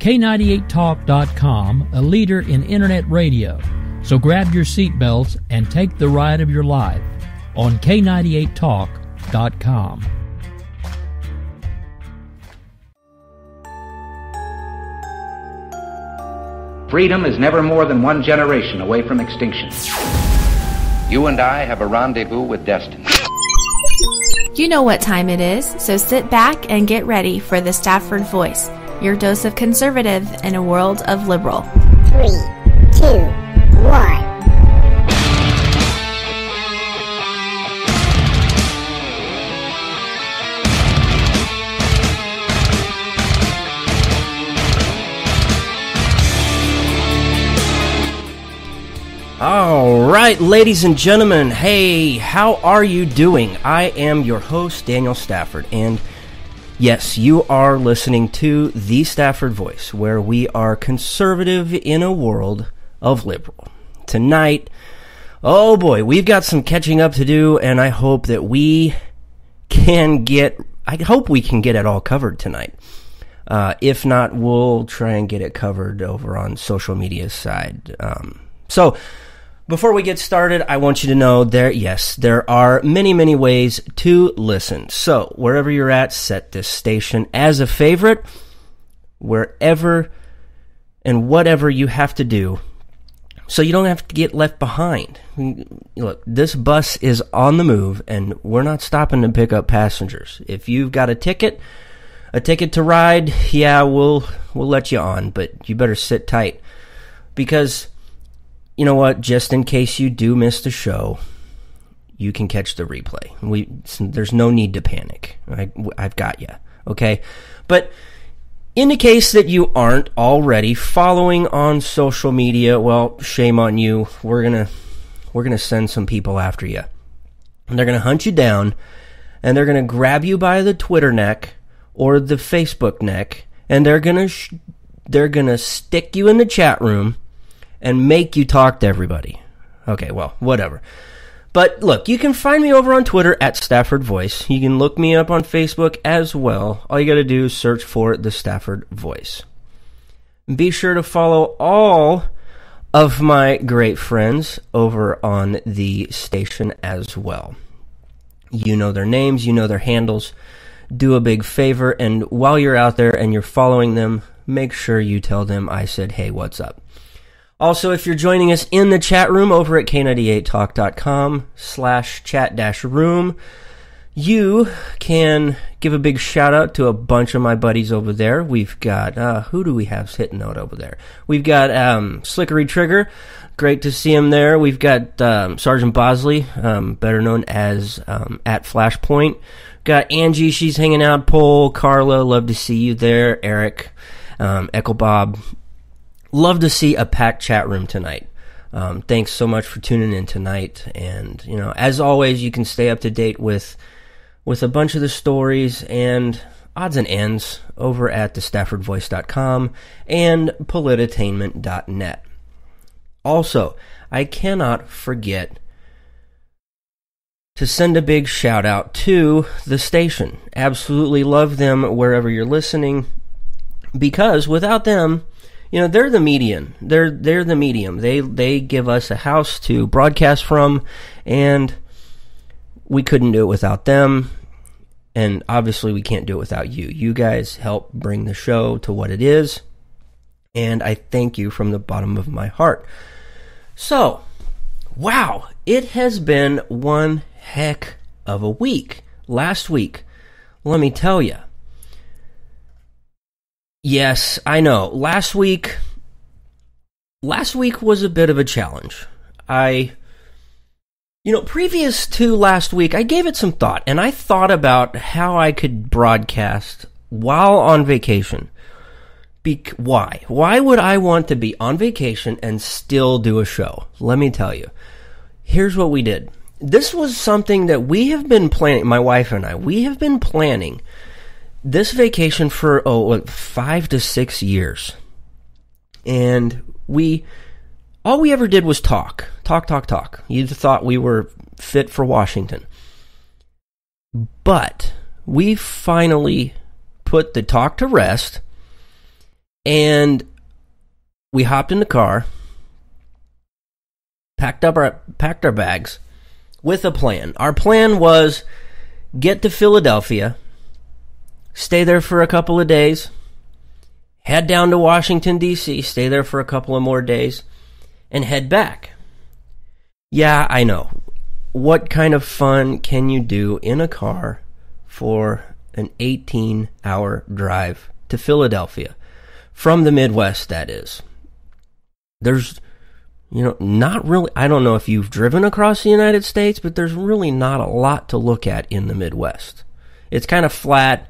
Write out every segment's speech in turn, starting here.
K98talk.com, a leader in internet radio. So grab your seatbelts and take the ride of your life on K98talk.com. Freedom is never more than one generation away from extinction. You and I have a rendezvous with destiny. You know what time it is, so sit back and get ready for the Stafford Voice, your dose of conservative in a world of liberal. 3, 2, 1. All right, ladies and gentlemen, hey, how are you doing? I am your host, Daniel Stafford, and yes, you are listening to The Stafford Voice, where we are conservative in a world of liberal. Tonight, oh boy, we've got some catching up to do, and I hope that we can get it all covered tonight. If not, we'll try and get it covered over on social media side. Before we get started, I want you to know there are many, many ways to listen. So, wherever you're at, set this station as a favorite, wherever and whatever you have to do, so you don't have to get left behind. Look, this bus is on the move, and we're not stopping to pick up passengers. If you've got a ticket to ride, yeah, we'll let you on, but you better sit tight, because you know what? Just in case you do miss the show, you can catch the replay. There's no need to panic. I've got you, okay? But in the case that you aren't already following on social media, well, shame on you. We're gonna send some people after you. And they're gonna hunt you down, and they're gonna grab you by the Twitter neck or the Facebook neck, and they're gonna stick you in the chat room and make you talk to everybody. Okay, well, whatever. But look, you can find me over on Twitter at Stafford Voice. You can look me up on Facebook as well. All you got to do is search for the Stafford Voice. Be sure to follow all of my great friends over on the station as well. You know their names, you know their handles. Do a big favor, and while you're out there and you're following them, make sure you tell them I said, hey, what's up? Also, if you're joining us in the chat room over at K98talk.com/chat-room, you can give a big shout out to a bunch of my buddies over there. We've got, who do we have hitting out over there? We've got Slickery Trigger. Great to see him there. We've got Sergeant Bosley, better known as at Flashpoint. Got Angie, she's hanging out. Paul, Carla, love to see you there. Eric, Echo Bob. Love to see a packed chat room tonight. Thanks so much for tuning in tonight. And, you know, as always, you can stay up to date with a bunch of the stories and odds and ends over at thestaffordvoice.com and polititainment.net. Also, I cannot forget to send a big shout out to the station. Absolutely love them wherever you're listening, because without them, you know, they're the median. They're the medium. They give us a house to broadcast from, and we couldn't do it without them. And obviously we can't do it without you. You guys help bring the show to what it is, and I thank you from the bottom of my heart. So, wow, it has been one heck of a week. Last week, let me tell you. Yes, I know. Last week was a bit of a challenge. Previous to last week, I gave it some thought, and I thought about how I could broadcast while on vacation. Why? Why would I want to be on vacation and still do a show? Let me tell you. Here's what we did. This was something that we have been planning, my wife and I. We have been planning this vacation for 5 to 6 years, and all we ever did was talk. You thought we were fit for Washington, but we finally put the talk to rest, And we hopped in the car, packed our bags with a plan. Our plan was get to Philadelphia, stay there for a couple of days, head down to Washington, D.C., stay there for a couple of more days, and head back. Yeah, I know. What kind of fun can you do in a car for an 18-hour drive to Philadelphia? From the Midwest, that is. There's, not really, I don't know if you've driven across the United States, but there's really not a lot to look at in the Midwest. It's kind of flat.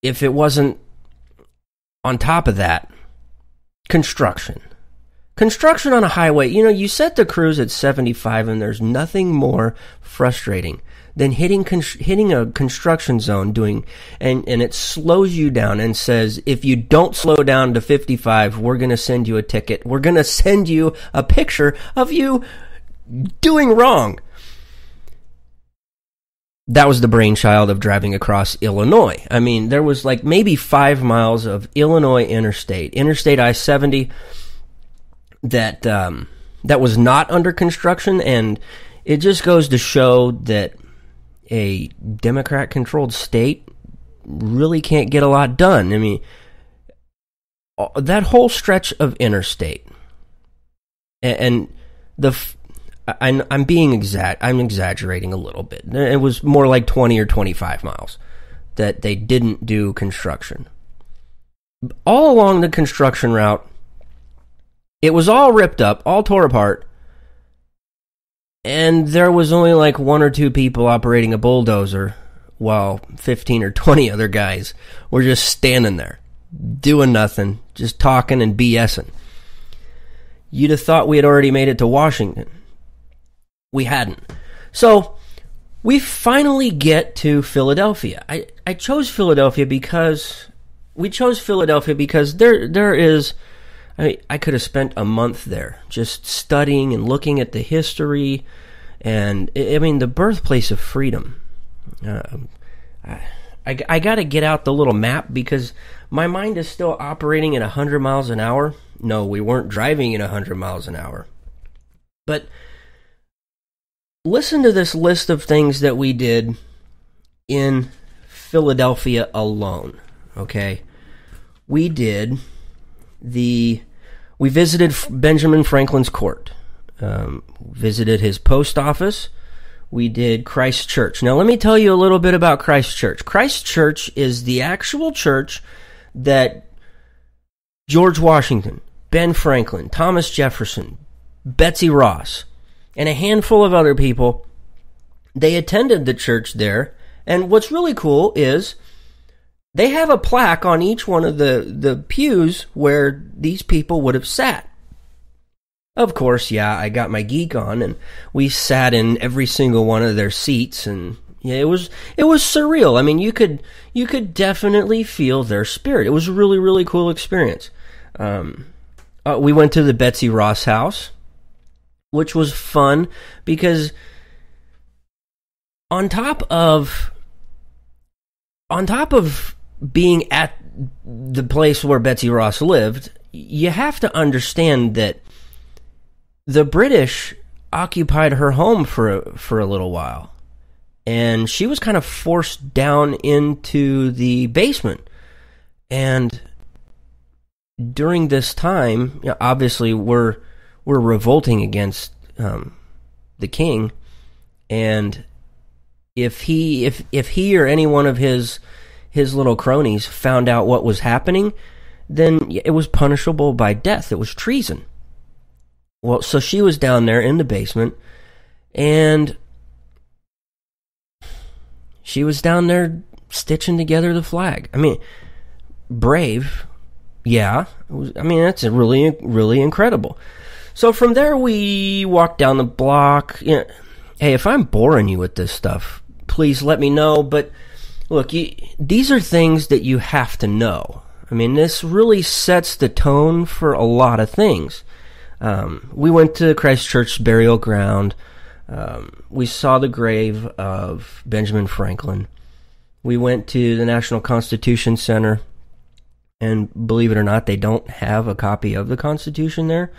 If it wasn't on top of that, construction on a highway. You set the cruise at 75, and there's nothing more frustrating than hitting a construction zone and it slows you down and says, if you don't slow down to 55, we're going to send you a ticket. We're going to send you a picture of you doing wrong. That was the brainchild of driving across Illinois. I mean, there was like maybe 5 miles of Illinois Interstate I-70 that was not under construction, and it just goes to show that a Democrat-controlled state really can't get a lot done. I mean, that whole stretch of interstate, and I'm exaggerating a little bit. It was more like 20 or 25 miles that they didn't do construction. All along the construction route, it was all ripped up, all tore apart, and there was only like 1 or 2 people operating a bulldozer while 15 or 20 other guys were just standing there, doing nothing, just talking and BSing. You'd have thought we had already made it to Washington. We hadn't. So we finally get to Philadelphia. I chose Philadelphia because there is, I could have spent a month there just studying and looking at the history, and the birthplace of freedom. I got to get out the little map because my mind is still operating at 100 miles an hour. No, we weren't driving at 100 miles an hour. But listen to this list of things that we did in Philadelphia alone, okay? We visited Benjamin Franklin's court, visited his post office. We did Christ Church. Now, let me tell you a little bit about Christ Church. Christ Church is the actual church that George Washington, Ben Franklin, Thomas Jefferson, Betsy Ross, and a handful of other people, they attended the church there. And what's really cool is they have a plaque on each one of the pews where these people would have sat. Of course, yeah, I got my geek on, and we sat in every single one of their seats, and yeah, it was surreal. I mean, you could definitely feel their spirit. It was a really, really cool experience. We went to the Betsy Ross house, which was fun because on top of being at the place where Betsy Ross lived, you have to understand that the British occupied her home for a little while, and she was kind of forced down into the basement. And during this time, obviously we're revolting against the king, and if he or any one of his little cronies found out what was happening, then it was punishable by death. It was treason. Well, so she was down there in the basement, and she was down there stitching together the flag. I mean, brave, yeah. That's really, really incredible. So from there, we walked down the block. Hey, if I'm boring you with this stuff, please let me know. But look, these are things that you have to know. I mean, this really sets the tone for a lot of things. We went to Christ Church burial ground. We saw the grave of Benjamin Franklin. We went to the National Constitution Center. And believe it or not, they don't have a copy of the Constitution there.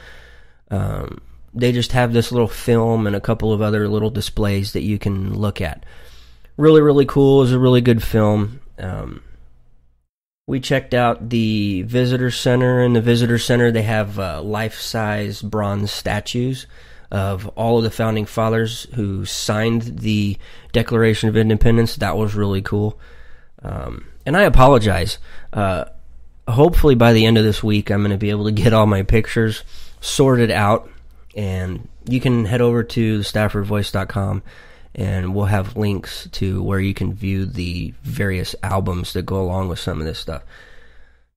They just have this little film and a couple of other little displays that you can look at. Really, really cool. It was a really good film. We checked out the Visitor Center. In the Visitor Center, they have life-size bronze statues of all of the Founding Fathers who signed the Declaration of Independence. That was really cool. And I apologize. Hopefully by the end of this week, I'm going to be able to get all my pictures sorted out. And you can head over to staffordvoice.com, and we'll have links to where you can view the various albums that go along with some of this stuff.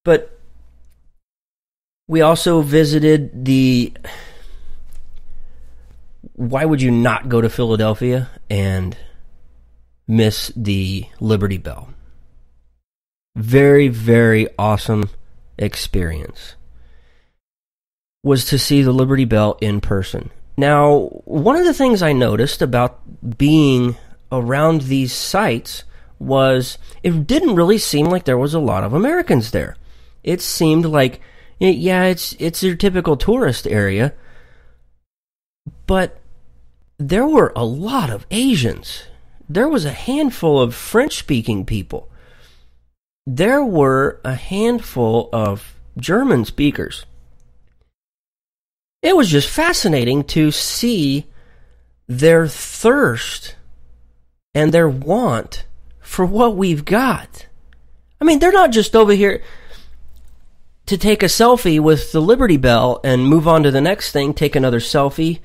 But we also visited the... Why would you not go to Philadelphia and miss the Liberty Bell? Very, very awesome experience was to see the Liberty Bell in person. Now, one of the things I noticed about being around these sites was it didn't really seem like there was a lot of Americans there. It seemed like, yeah, it's your typical tourist area, but there were a lot of Asians. There was a handful of French-speaking people. There were a handful of German speakers. It was just fascinating to see their thirst and their want for what we've got. I mean, they're not just over here to take a selfie with the Liberty Bell and move on to the next thing, take another selfie,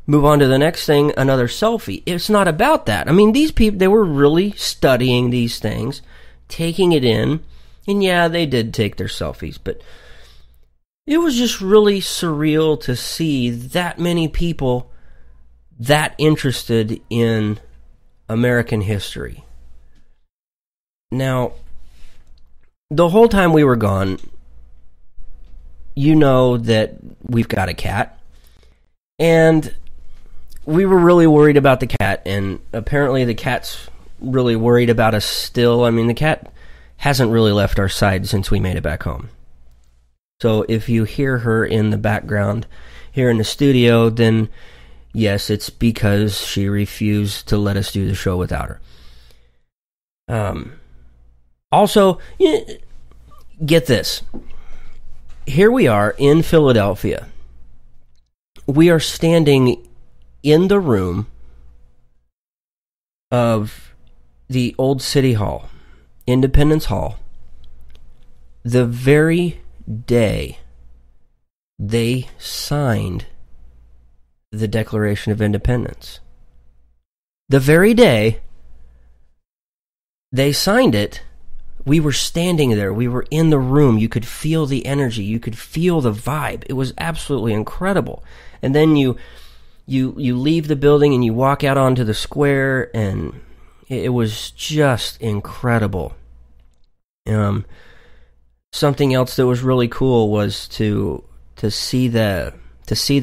move on to the next thing, another selfie. It's not about that. I mean, these people, they were really studying these things, taking it in, and yeah, they did take their selfies, but it was just really surreal to see that many people that interested in American history. Now, the whole time we were gone, you know that we've got a cat, and we were really worried about the cat, and apparently the cat's really worried about us still. I mean, the cat hasn't really left our side since we made it back home. So if you hear her in the background here in the studio, then yes, it's because she refused to let us do the show without her. Also, get this. Here we are in Philadelphia. We are standing in the room of the old City Hall, Independence Hall, the very day they signed the Declaration of Independence. The very day they signed it, we were standing there. We were in the room. You could feel the energy. You could feel the vibe. It was absolutely incredible. And then you leave the building and you walk out onto the square, and it was just incredible. Something else that was really cool was to see the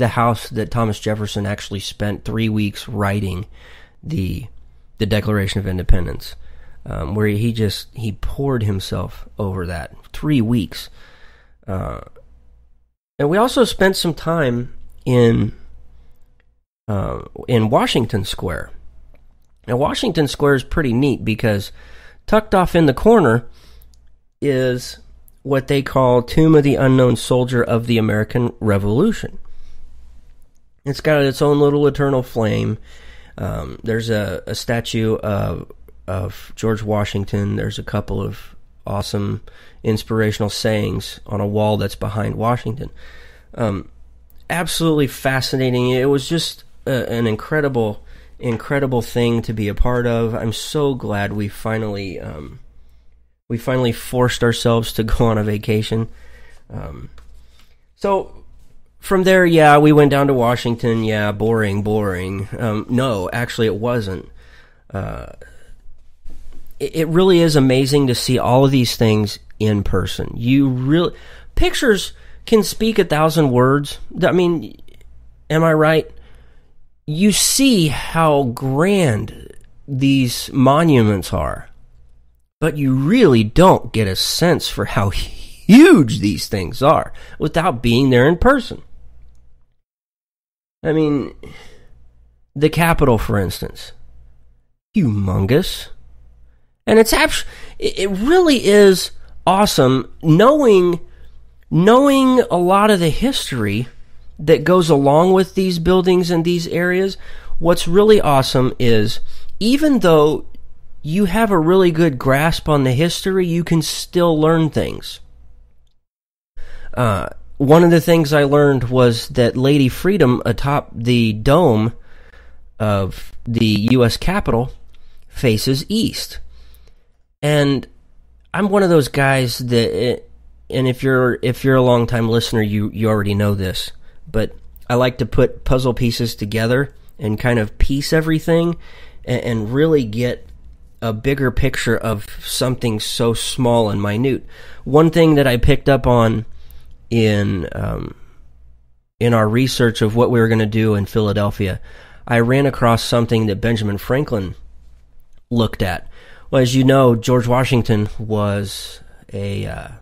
house that Thomas Jefferson actually spent 3 weeks writing the Declaration of Independence, where he poured himself over that 3 weeks. And we also spent some time in Washington Square. Now, Washington Square is pretty neat because tucked off in the corner is what they call Tomb of the Unknown Soldier of the American Revolution. It's got its own little eternal flame. There's a statue of George Washington. There's a couple of awesome inspirational sayings on a wall that's behind Washington. Absolutely fascinating. It was just an incredible thing to be a part of. I'm so glad we finally forced ourselves to go on a vacation. So from there, yeah, we went down to Washington. Yeah, boring. No, actually it wasn't. It really is amazing to see all of these things in person. Pictures can speak 1,000 words. I mean, am I right? You see how grand these monuments are, but you really don't get a sense for how huge these things are without being there in person. I mean, the Capitol, for instance, humongous. And it really is awesome knowing a lot of the history that goes along with these buildings and these areas. What's really awesome is, even though you have a really good grasp on the history, you can still learn things. One of the things I learned was that Lady Freedom atop the dome of the U.S. Capitol faces east. And I'm one of those guys that, and if you're a long-time listener, you already know this, but I like to put puzzle pieces together and kind of piece everything and really get a bigger picture of something so small and minute. One thing that I picked up on in our research of what we were going to do in Philadelphia, I ran across something that Benjamin Franklin looked at. Well, as you know, George Washington was a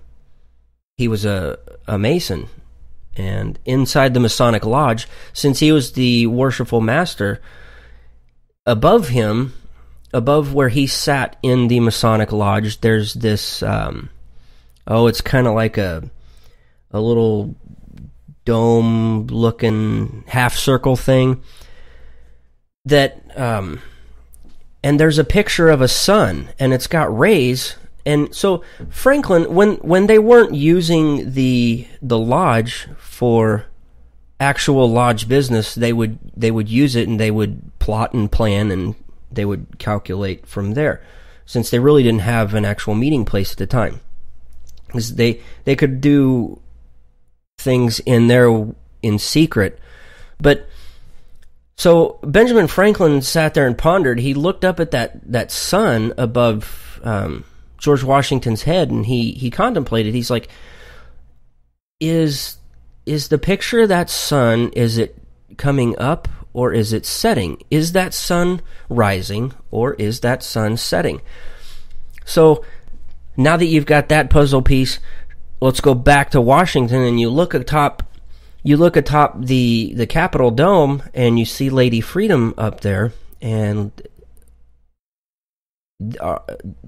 Mason, and inside the Masonic Lodge, since he was the worshipful master, above him, above where he sat in the Masonic Lodge, there's this, it's kind of like a little dome-looking half-circle thing that, and there's a picture of a sun, and it's got rays. And so Franklin, when they weren't using the lodge for actual lodge business, they would use it, and they would plot and plan, and they would calculate from there, since they really didn't have an actual meeting place at the time. Because they could do things in there in secret. But so Benjamin Franklin sat there and pondered. He looked up at that sun above George Washington's head, and he contemplated. He's like, is the picture of that sun, is it coming up or is it setting? Is that sun rising or is that sun setting? So now that you've got that puzzle piece, let's go back to Washington, and you look atop the Capitol dome, and you see Lady Freedom up there, and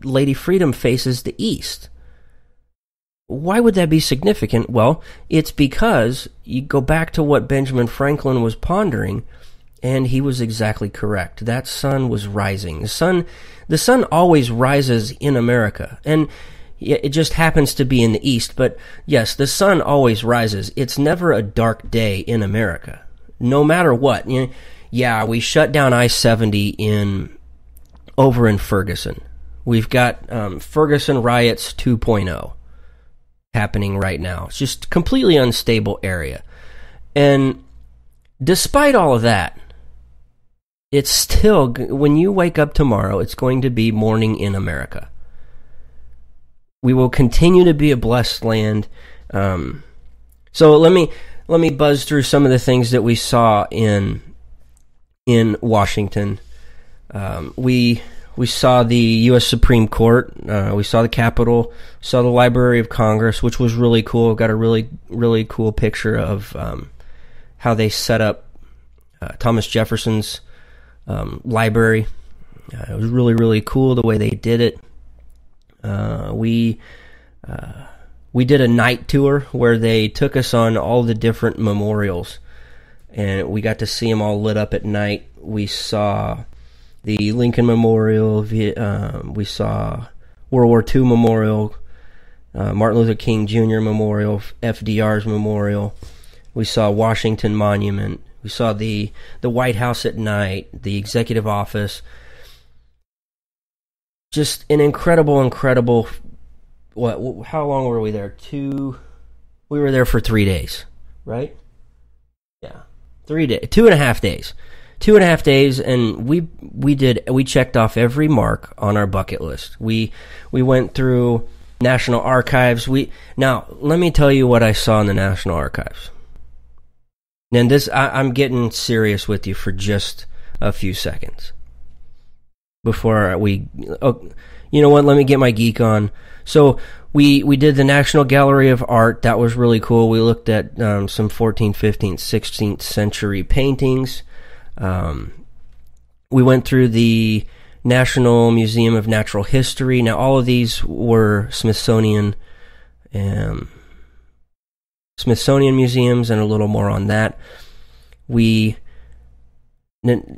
Lady Freedom faces the east. Why would that be significant? Well, it's because you go back to what Benjamin Franklin was pondering, and he was exactly correct. That sun was rising. The sun always rises in America, and it just happens to be in the east. But yes, the sun always rises. It's never a dark day in America, no matter what. Yeah, we shut down I-70 over in Ferguson. We've got Ferguson riots 2.0 happening right now. It's just completely unstable area. And despite all of that, it's still, when you wake up tomorrow, it's going to be morning in America. We will continue to be a blessed land. So let me buzz through some of the things that we saw in Washington. We saw the U.S. Supreme Court. We saw the Capitol. Saw the Library of Congress, which was really cool. Got a really, really cool picture of how they set up Thomas Jefferson's library. It was really, really cool the way they did it. We did a night tour where they took us on all the different memorials, and we got to see them all lit up at night. We saw the Lincoln Memorial, we saw World War II Memorial, Martin Luther King Jr. Memorial, FDR's Memorial. We saw Washington Monument. We saw the White House at night, the Executive Office. Just an incredible. How long were we there? We were there for 3 days, right? Yeah, 3 days, 2.5 days. 2.5 days, and we checked off every mark on our bucket list. We went through National Archives. Now let me tell you what I saw in the National Archives. And this, I'm getting serious with you for just a few seconds. before we... Oh, you know what? Let me get my geek on. So we did the National Gallery of Art. That was really cool. We looked at some 14th, 15th, 16th century paintings. We went through the National Museum of Natural History. Now, all of these were Smithsonian museums, and a little more on that.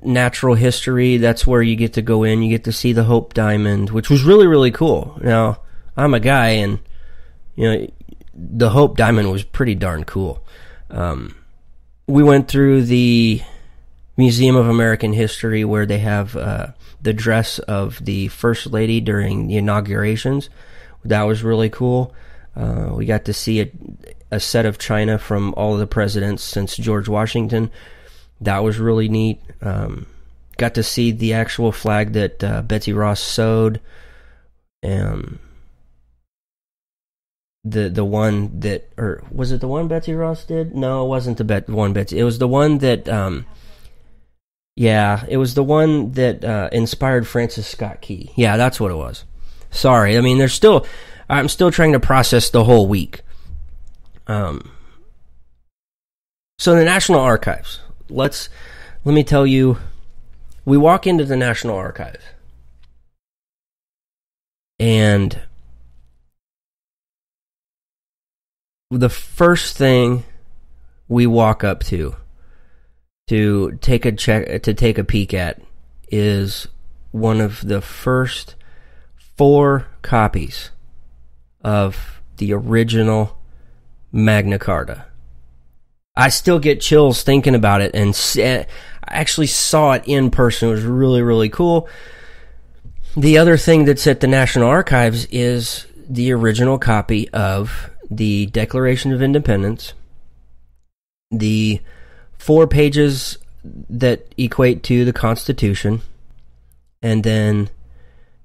Natural history, that's where you get to go in. You get to see the Hope Diamond, which was really, really cool. Now, I'm a guy, and the Hope Diamond was pretty darn cool. We went through the Museum of American History, where they have the dress of the First Lady during the inaugurations. That was really cool. We got to see a set of china from all of the presidents since George Washington. That was really neat. Got to see the actual flag that Betsy Ross sewed. The one that, or was it the one Betsy Ross did? No, it wasn't the one Betsy. It was the one that, it was the one that inspired Francis Scott Key. Yeah, that's what it was. Sorry, I mean, I'm still trying to process the whole week. So the National Archives. Let me tell you, we walk into the National Archives, and the first thing we walk up to take a peek at is one of the first 4 copies of the original Magna Carta. I still get chills thinking about it, and I actually saw it in person. It was really, really cool. The other thing that's at the National Archives is the original copy of the Declaration of Independence, the 4 pages that equate to the Constitution, and then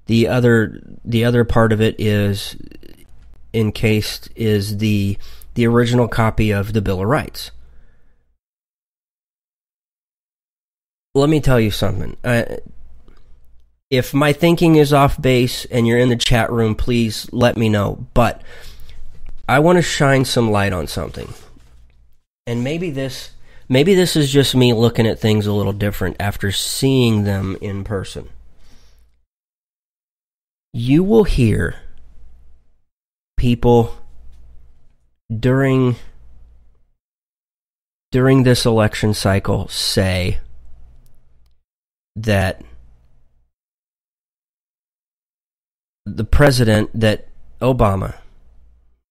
the other part of it is encased is the original copy of the Bill of Rights. Let me tell you something. If my thinking is off base and you're in the chat room, please let me know. But I want to shine some light on something. And maybe this is just me looking at things a little different after seeing them in person. You will hear people during this election cycle say that the president, that Obama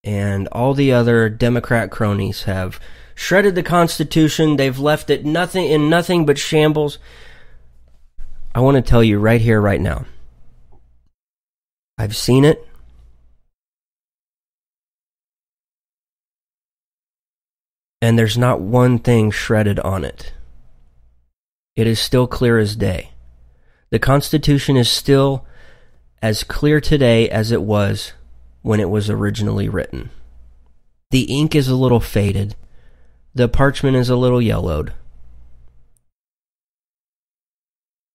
and all the other Democrat cronies have shredded the Constitution. They've left it nothing but shambles. I want to tell you right here, right now, I've seen it. And there's not one thing shredded on it. It is still clear as day. The Constitution is still as clear today as it was when it was originally written. The ink is a little faded. The parchment is a little yellowed.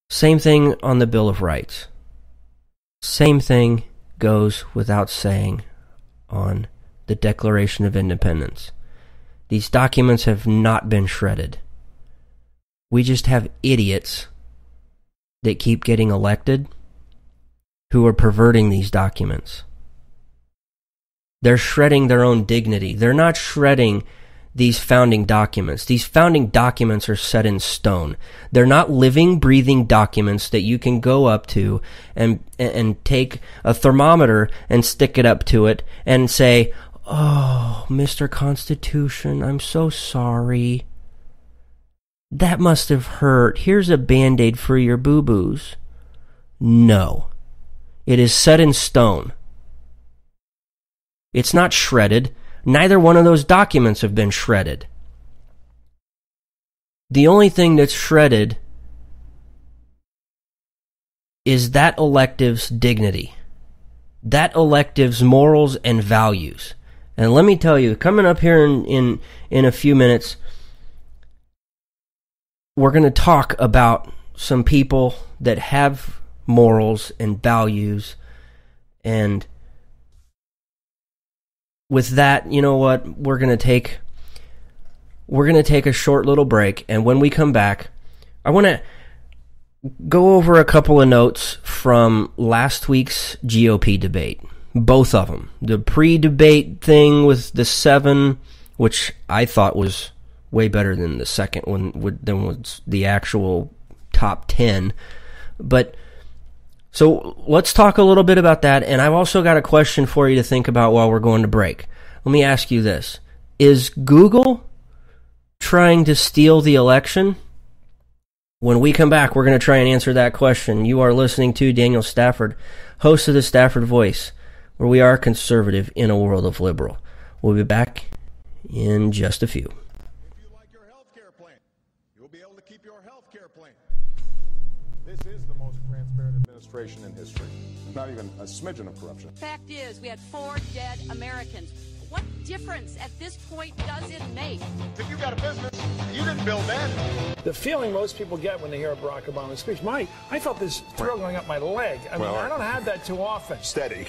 Same thing on the Bill of Rights. Same thing goes without saying on the Declaration of Independence. These documents have not been shredded. We just have idiots that keep getting elected who are perverting these documents. They're shredding their own dignity. They're not shredding these founding documents. These founding documents are set in stone. They're not living, breathing documents that you can go up to and take a thermometer and stick it up to it and say, "Oh, Mr. Constitution, I'm so sorry. That must have hurt. Here's a Band-Aid for your boo-boos." No. It is set in stone. It's not shredded. Neither one of those documents have been shredded. The only thing that's shredded is that elective's dignity, that elective's morals and values. And let me tell you, coming up here in a few minutes, we're going to talk about some people that have morals and values. And with that, you know what? We're going to take a short little break, and when we come back, I want to go over a couple of notes from last week's GOP debate. Both of them. The pre-debate thing with the 7, which I thought was way better than the second one, than was the actual top 10. But so let's talk a little bit about that, and I've also got a question for you to think about while we're going to break. Let me ask you this. Is Google trying to steal the election? When we come back, we're going to try and answer that question. You are listening to Daniel Stafford, host of the Stafford Voice, where we are conservative in a world of liberal. We'll be back in just a few. If you like your health care plan, you'll be able to keep your health care plan. This is the most transparent administration in history. Not even a smidgen of corruption. Fact is, we had 4 dead Americans. What difference at this point does it make? If you got a business, you didn't build that. The feeling most people get when they hear Barack Obama's speech, Mike, I felt this thrill going up my leg. I mean, I don't have that too often. Steady.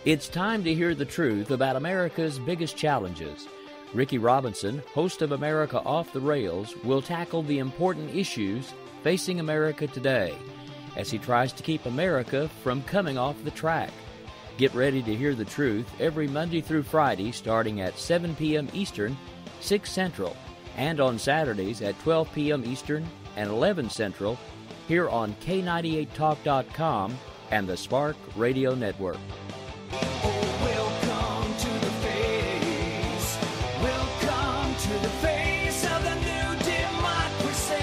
It's time to hear the truth about America's biggest challenges. Ricky Robinson, host of America Off the Rails, will tackle the important issues facing America today as he tries to keep America from coming off the track. Get ready to hear the truth every Monday through Friday starting at 7 p.m. Eastern, 6 Central, and on Saturdays at 12 p.m. Eastern and 11 Central here on K98Talk.com and the Spark Radio Network. Welcome to the face. Welcome to the face of the new democracy.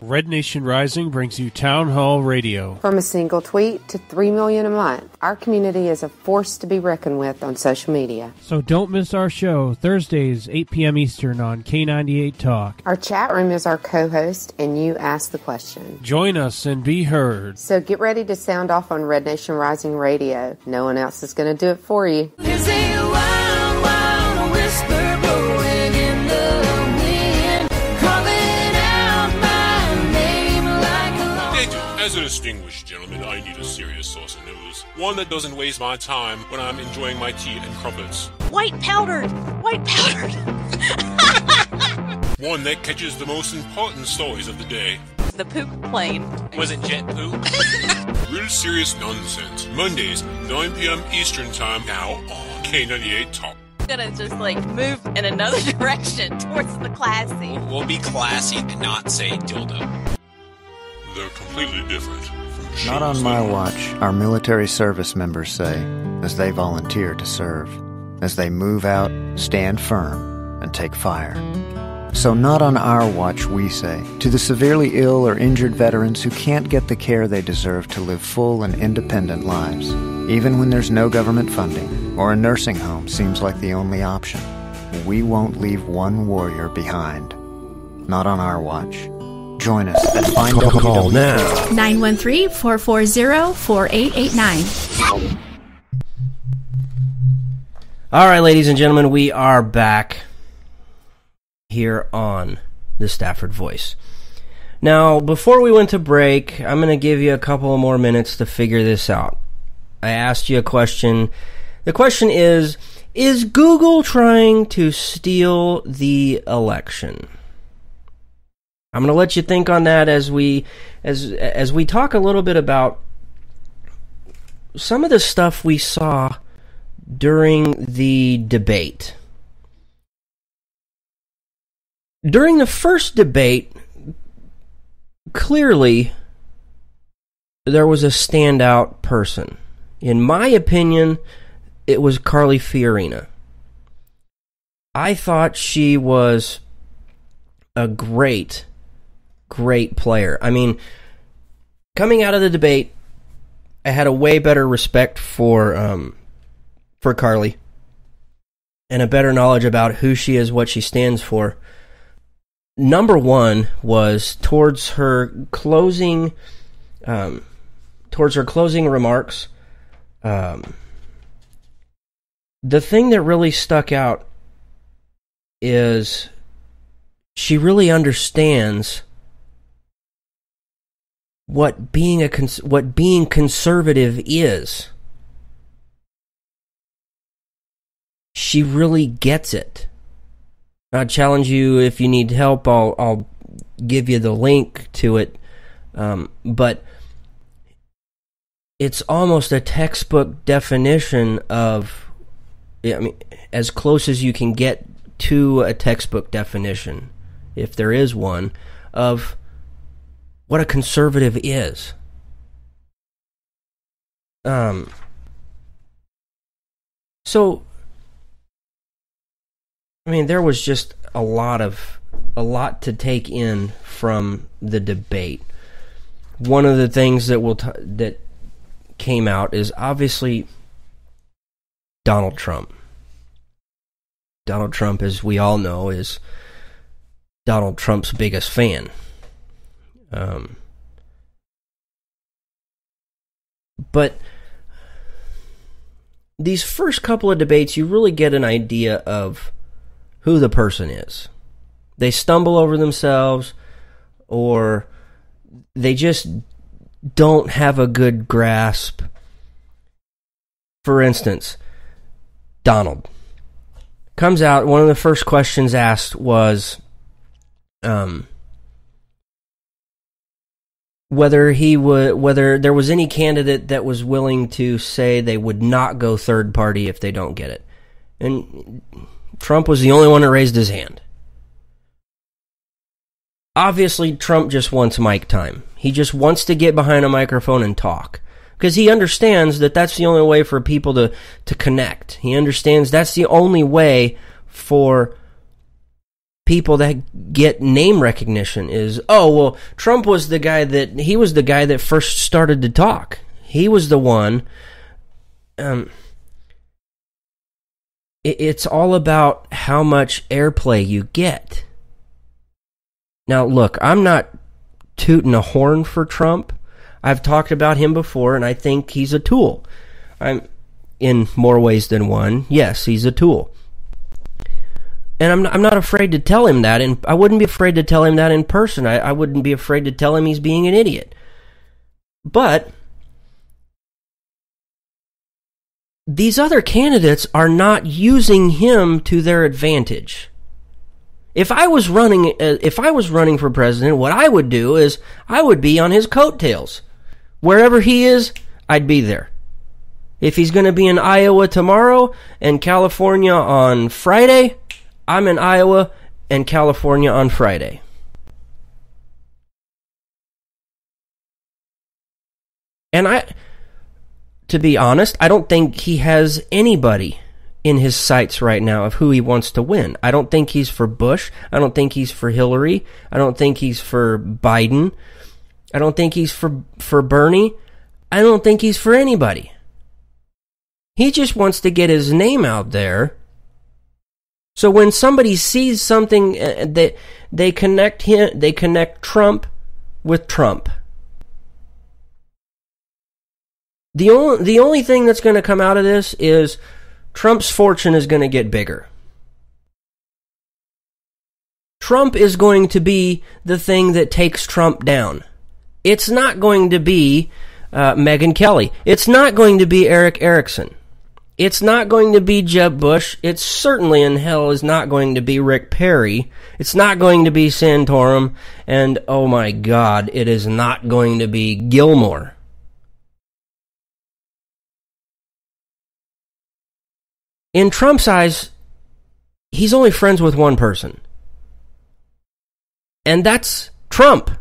Red Nation Rising brings you Town Hall Radio. From a single tweet to 3 million a month, our community is a force to be reckoned with on social media. So don't miss our show, Thursdays, 8 p.m. Eastern on K98 Talk. Our chat room is our co-host, and you ask the question. Join us and be heard. So get ready to sound off on Red Nation Rising Radio. No one else is going to do it for you. There's a wild, wild whisper blowing in the wind, calling out my name like a long... As a distinguished gentleman, I need a serious source of news. One that doesn't waste my time when I'm enjoying my tea and crumpets. White powdered! White powdered! One that catches the most important stories of the day. The poop plane. Was it jet poop? Real serious nonsense. Mondays, 9 p.m. Eastern Time, now on K98 Talk. I'm gonna just move in another direction towards the classy. We'll be classy and not say dildo. They're completely different from shows. Not on my watch, our military service members say, as they volunteer to serve. As they move out, stand firm, and take fire. So not on our watch, we say, to the severely ill or injured veterans who can't get the care they deserve to live full and independent lives, even when there's no government funding, or a nursing home seems like the only option. We won't leave one warrior behind. Not on our watch. Join us at Call now. 913-440-4889. All right, ladies and gentlemen, we are back here on the Stafford Voice. Now, before we went to break, I'm going to give you a couple of more minutes to figure this out. I asked you a question. The question is Google trying to steal the election? I'm going to let you think on that as we talk a little bit about some of the stuff we saw during the debate. During the first debate, clearly there was a standout person. In my opinion, it was Carly Fiorina. I thought she was a great player. I mean, coming out of the debate, I had a way better respect for Carly and a better knowledge about who she is, what she stands for. Number one was towards her closing remarks. The thing that really stuck out is she really understands what being conservative is. She really gets it. I challenge you, if you need help, I'll give you the link to it. But it's almost a textbook definition of, I mean, as close as you can get to a textbook definition, if there is one, of what a conservative is. So, I mean, there was just a lot to take in from the debate. One of the things that that came out is obviously Donald Trump. Donald Trump, as we all know, is Donald Trump's biggest fan. But these first couple of debates, you really get an idea of who the person is. They stumble over themselves, or they just don't have a good grasp. For instance, Donald comes out, one of the first questions asked was whether there was any candidate that was willing to say they would not go third party if they don't get it. And Trump was the only one that raised his hand. Obviously, Trump just wants mic time. He just wants to get behind a microphone and talk. Because he understands that that's the only way for people to connect. He understands that's the only way for people that get name recognition is, oh, well, Trump was the guy that first started to talk. He was the one. It's all about how much airplay you get. Now, look, I'm not tooting a horn for Trump. I've talked about him before, and I think he's a tool. I'm in more ways than one. Yes, he's a tool. And I'm not afraid to tell him that, and I wouldn't be afraid to tell him that in person. I wouldn't be afraid to tell him he's being an idiot. But these other candidates are not using him to their advantage. If I was running for president, what I would do is I would be on his coattails. Wherever he is, I'd be there. If he's going to be in Iowa tomorrow and California on Friday, I'm in Iowa and California on Friday. And to be honest, I don't think he has anybody in his sights right now of who he wants to win. I don't think he's for Bush. I don't think he's for Hillary. I don't think he's for Biden. I don't think he's for Bernie. I don't think he's for anybody. He just wants to get his name out there. So when somebody sees something that they connect Trump with Trump. The only thing that's going to come out of this is Trump's fortune is going to get bigger. Trump is going to be the thing that takes Trump down. It's not going to be Megyn Kelly. It's not going to be Eric Erickson. It's not going to be Jeb Bush. It certainly in hell is not going to be Rick Perry. It's not going to be Santorum. And oh my God, it is not going to be Gilmore. In Trump's eyes, he's only friends with one person. And that's Trump.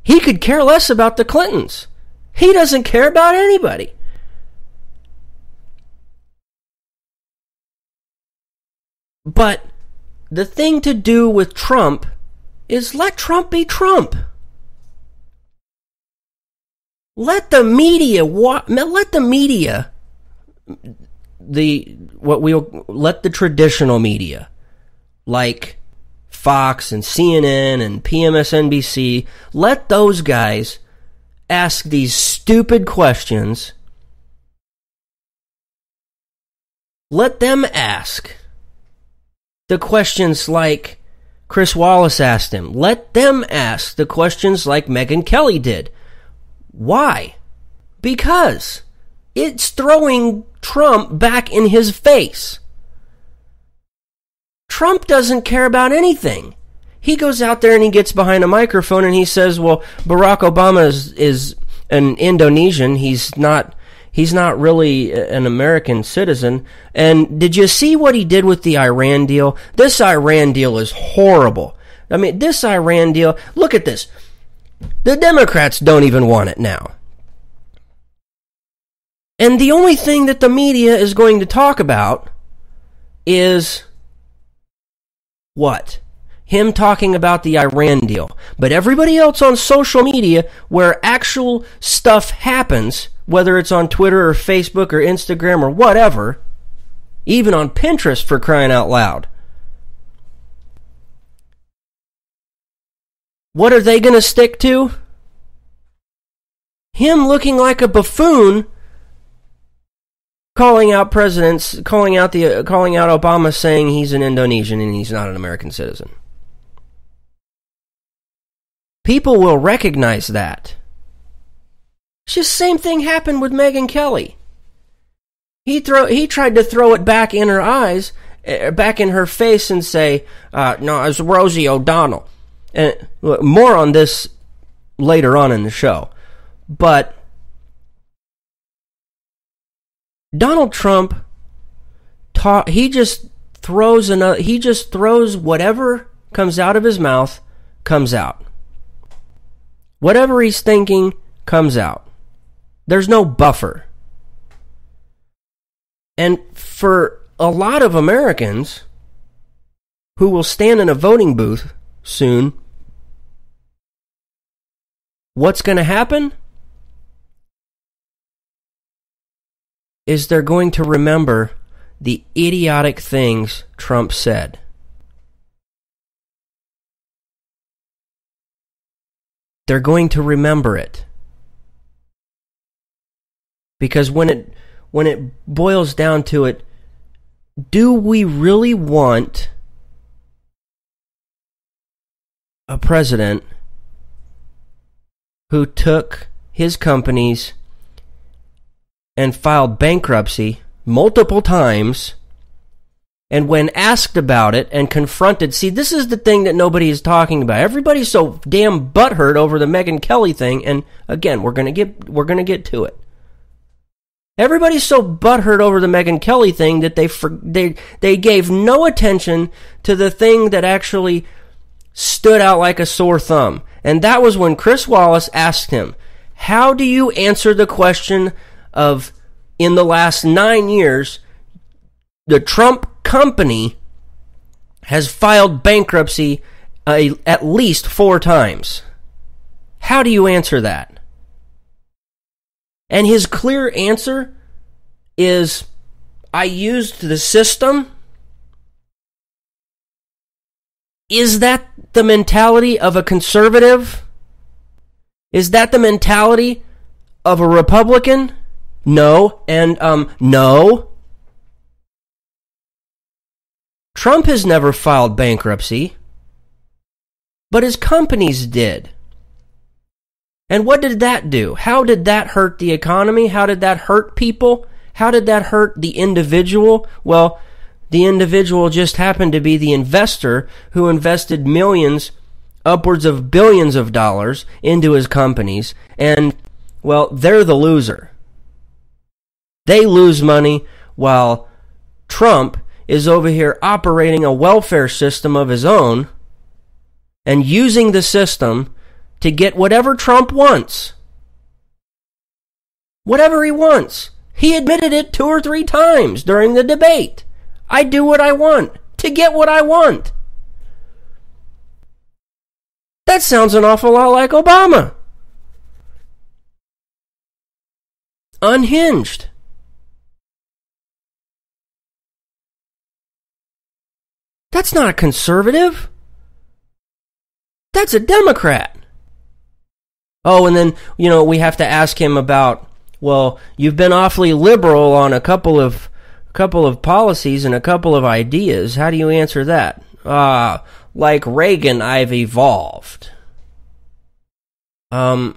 He could care less about the Clintons. He doesn't care about anybody. But the thing to do with Trump is let Trump be Trump. Let the media let the traditional media like Fox and CNN and PMSNBC, let those guys ask these stupid questions. Let them ask the questions like, Chris Wallace asked him. Let them ask the questions like Megyn Kelly did. Why? Because it's throwing Trump back in his face. Trump doesn't care about anything. He goes out there and he gets behind a microphone and he says, well, Barack Obama is an Indonesian. He's not really an American citizen. And did you see what he did with the Iran deal? This Iran deal is horrible. I mean, this Iran deal, look at this. The Democrats don't even want it now. And the only thing that the media is going to talk about is what? Him talking about the Iran deal. But everybody else on social media where actual stuff happens, whether it's on Twitter or Facebook or Instagram or whatever, even on Pinterest for crying out loud, what are they going to stick to? Him looking like a buffoon, calling out Obama, saying he's an Indonesian and he's not an American citizen. People will recognize that. It's just the same thing happened with Megyn Kelly. He tried to throw it back in her eyes, back in her face, and say, "No, it's Rosie O'Donnell." And more on this later on in the show, but Donald Trump he just throws whatever comes out of his mouth comes out. Whatever he's thinking comes out. There's no buffer. And for a lot of Americans who will stand in a voting booth soon, what's going to happen is they're going to remember the idiotic things Trump said. They're going to remember it. Because when it boils down to it, do we really want a president who took his companies and filed bankruptcy multiple times, and when asked about it and confronted, see, this is the thing that nobody is talking about. Everybody's so damn butthurt over the Megyn Kelly thing, and again, we're gonna get to it. Everybody's so butthurt over the Megyn Kelly thing that they gave no attention to the thing that actually stood out like a sore thumb, and that was when Chris Wallace asked him, "How do you answer the question of, in the last 9 years, the Trump company has filed bankruptcy at least 4 times. How do you answer that?" And his clear answer is, "I used the system." Is that the mentality of a conservative? Is that the mentality of a Republican? No, and no. Trump has never filed bankruptcy, but his companies did. And what did that do? How did that hurt the economy? How did that hurt people? How did that hurt the individual? Well, the individual just happened to be the investor who invested millions, upwards of billions of dollars into his companies, and, well, they're the loser. They lose money while Trump is over here operating a welfare system of his own and using the system to get whatever Trump wants. Whatever he wants. He admitted it 2 or 3 times during the debate. I do what I want to get what I want. That sounds an awful lot like Obama. Unhinged. That's not a conservative. That's a Democrat. Oh, and then, we have to ask him about, well, you've been awfully liberal on a couple of policies and a couple of ideas. How do you answer that? like Reagan, I've evolved. I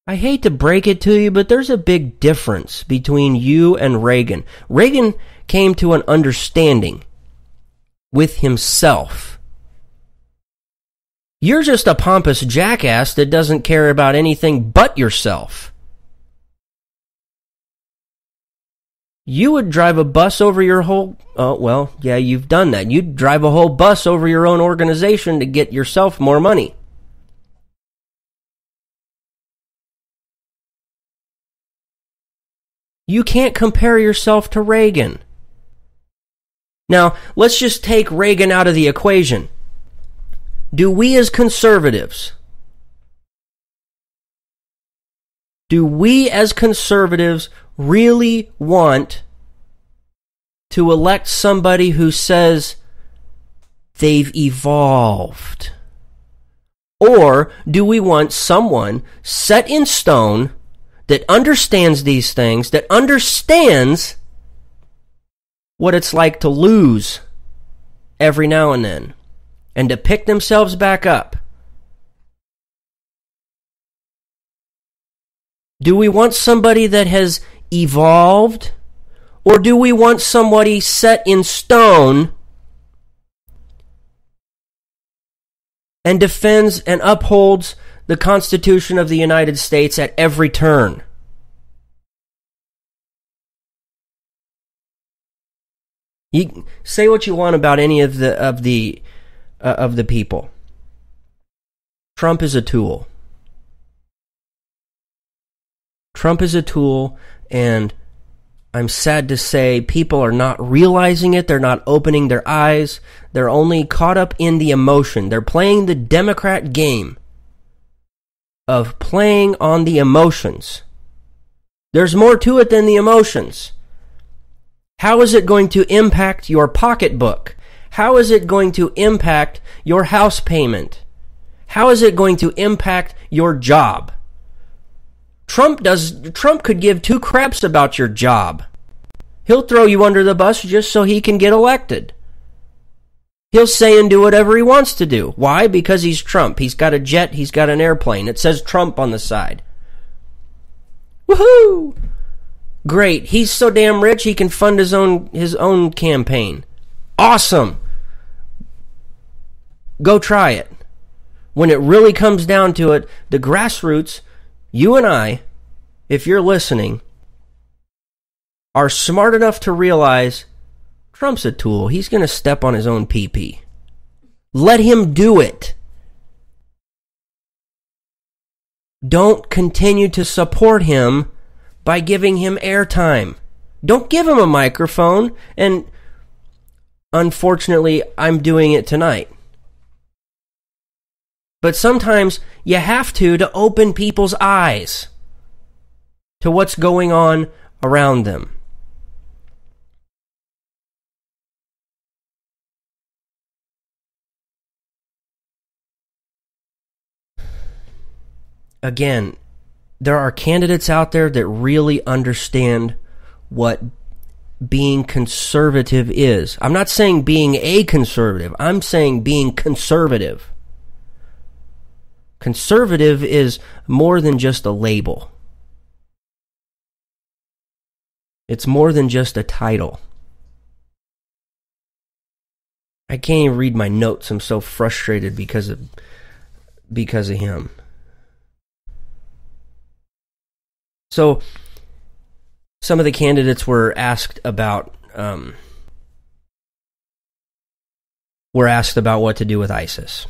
hate to break it to you, but there's a big difference between you and Reagan. Reagan came to an understanding with himself. You're just a pompous jackass that doesn't care about anything but yourself. You would drive a bus over your whole... Oh, well, yeah, you've done that. You'd drive a whole bus over your own organization to get yourself more money. You can't compare yourself to Reagan. Now, let's just take Reagan out of the equation. Do we as conservatives really want to elect somebody who says they've evolved? Or do we want someone set in stone that understands these things, that understands what it's like to lose every now and then, and to pick themselves back up? Do we want somebody that has evolved, or do we want somebody set in stone and defends and upholds the Constitution of the United States at every turn? You say what you want about any of the people. Trump is a tool. Trump is a tool, and I'm sad to say people are not realizing it. They're not opening their eyes. They're only caught up in the emotion. They're playing the Democrat game of playing on the emotions. There's more to it than the emotions. How is it going to impact your pocketbook? How is it going to impact your house payment? How is it going to impact your job? Trump could give two craps about your job. He'll throw you under the bus just so he can get elected. He'll say and do whatever he wants to do. Why? Because he's Trump. He's got a jet, he's got an airplane. It says Trump on the side. Woohoo! Great. He's so damn rich he can fund his own campaign. Awesome. Go try it. When it really comes down to it, the grassroots, you and I, if you're listening, are smart enough to realize Trump's a tool. He's going to step on his own pee-pee. Let him do it. Don't continue to support him by giving him airtime. Don't give him a microphone. And unfortunately, I'm doing it tonight. But sometimes you have to open people's eyes to what's going on around them. Again, there are candidates out there that really understand what being conservative is. I'm not saying being a conservative. I'm saying being conservative. Conservative is more than just a label. It's more than just a title. I can't even read my notes. I'm so frustrated because of him. So, some of the candidates were asked about what to do with ISIS.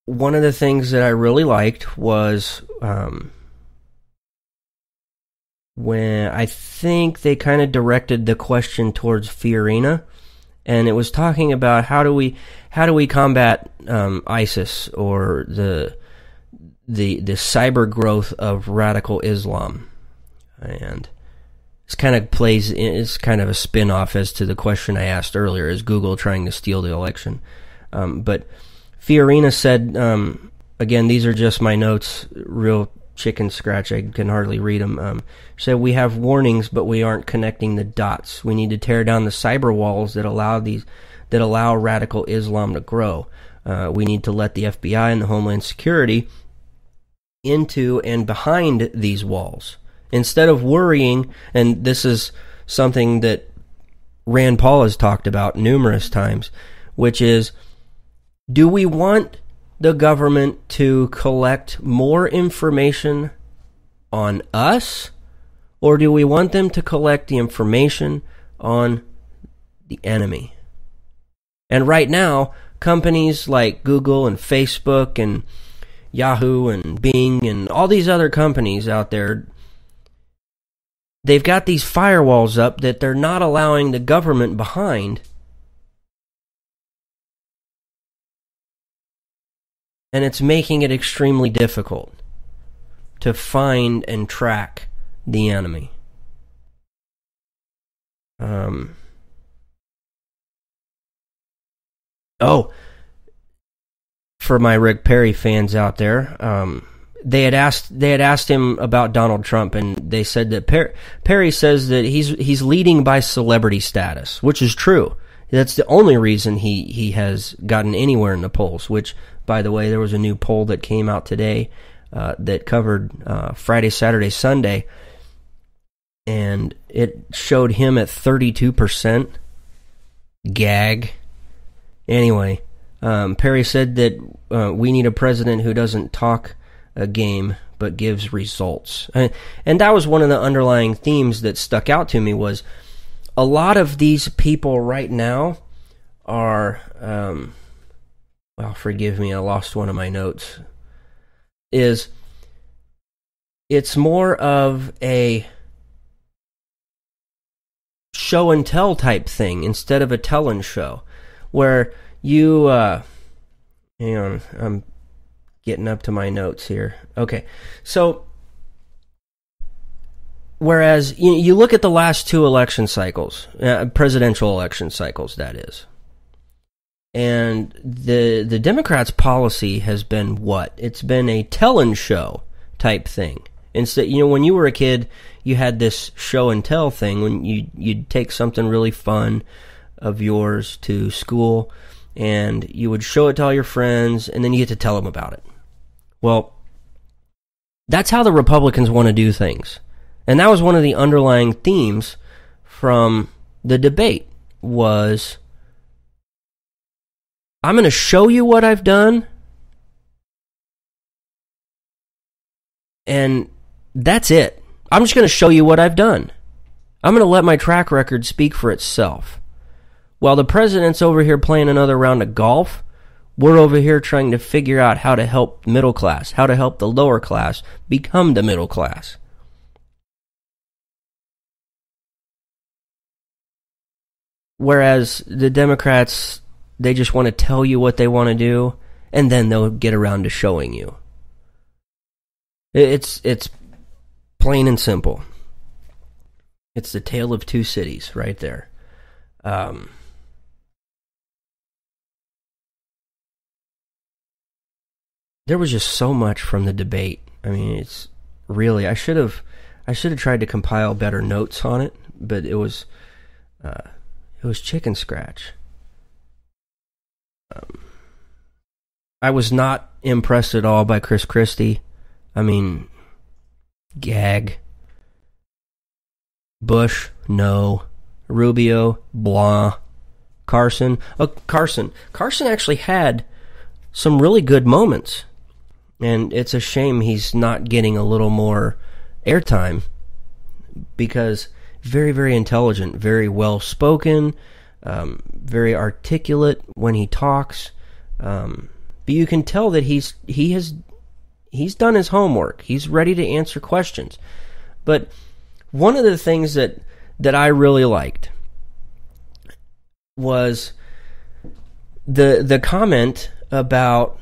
One of the things that I really liked was when I think they kind of directed the question towards Fiorina. And it was talking about how do we combat ISIS or the cyber growth of radical Islam, and it's kind of a spin-off as to the question I asked earlier: is Google trying to steal the election? But Fiorina said, again, these are just my notes, real chicken scratch. I can hardly read them. Said we have warnings, but we aren't connecting the dots. We need to tear down the cyber walls that allow radical Islam to grow. We need to let the FBI and the Homeland Security into and behind these walls. Instead of worrying, and this is something that Rand Paul has talked about numerous times, which is, do we want the government to collect more information on us, or do we want them to collect the information on the enemy? And right now, companies like Google and Facebook and Yahoo and Bing and all these other companies out there, they've got these firewalls up that they're not allowing the government behind. And it's making it extremely difficult to find and track the enemy. For my Rick Perry fans out there, they had asked him about Donald Trump, and they said that Perry says that he's leading by celebrity status, which is true. That's the only reason he has gotten anywhere in the polls, which, by the way, there was a new poll that came out today that covered Friday, Saturday, Sunday, and it showed him at 32%. Gag. Anyway, Perry said that we need a president who doesn't talk a game but gives results. And that was one of the underlying themes that stuck out to me, was a lot of these people right now are, well, forgive me, I lost one of my notes, it's more of a show and tell type thing instead of a tell and show, where you, hang on, I'm getting up to my notes here. Okay, so whereas you look at the last two election cycles, presidential election cycles, that is, and the Democrats' policy has been what? It's been a tell and show type thing. Instead, when you were a kid, you had this show and tell thing when you'd take something really fun of yours to school, and you would show it to all your friends, and then you get to tell them about it. Well, that's how the Republicans want to do things. And that was one of the underlying themes from the debate, was, I'm going to show you what I've done, and that's it. I'm just going to show you what I've done. I'm going to let my track record speak for itself. While the president's over here playing another round of golf, we're over here trying to figure out how to help middle class, how to help the lower class become the middle class. Whereas the Democrats, they just want to tell you what they want to do, and then they'll get around to showing you. It's plain and simple. It's the tale of two cities right there. There was just so much from the debate. I mean, it's really, I should have tried to compile better notes on it, but it was chicken scratch. I was not impressed at all by Chris Christie. I mean, gag. Bush, no. Rubio, blah. Carson actually had some really good moments, and it's a shame he's not getting a little more airtime, because very, very intelligent, very well spoken, very articulate when he talks, but you can tell that he's done his homework. He's ready to answer questions. But one of the things that I really liked was the comment about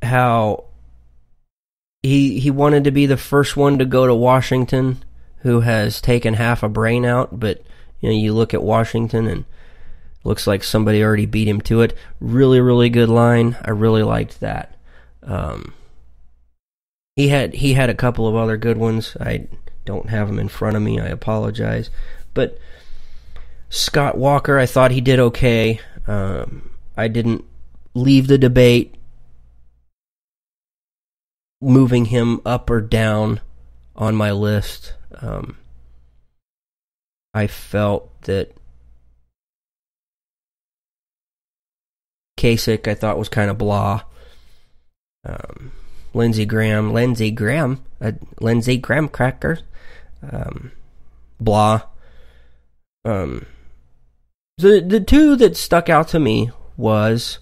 how he wanted to be the first one to go to Washington who has taken half a brain out, but you look at Washington and looks like somebody already beat him to it. Really, really good line. I really liked that. He had a couple of other good ones. I don't have them in front of me. I apologize. But Scott Walker, I thought he did okay. I didn't leave the debate moving him up or down on my list. I felt that Kasich, I thought, was kind of blah. Lindsey Graham cracker, blah. The two that stuck out to me was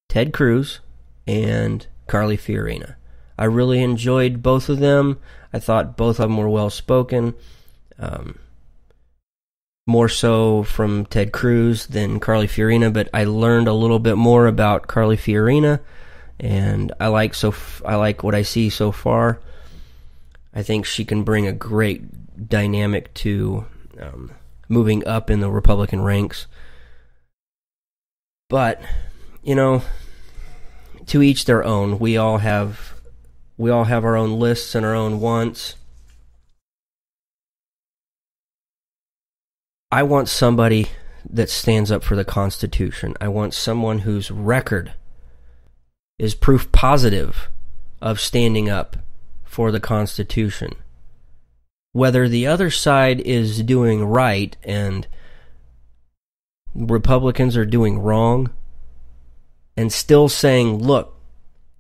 Ted Cruz and Carly Fiorina. I really enjoyed both of them. I thought both of them were well spoken. More so from Ted Cruz than Carly Fiorina, but I learned a little bit more about Carly Fiorina, and I like what I see so far. I think she can bring a great dynamic to moving up in the Republican ranks. But, you know, to each their own. We all have our own lists and our own wants. I want somebody that stands up for the Constitution. I want someone whose record is proof positive of standing up for the Constitution. Whether the other side is doing right and Republicans are doing wrong, and still saying, look,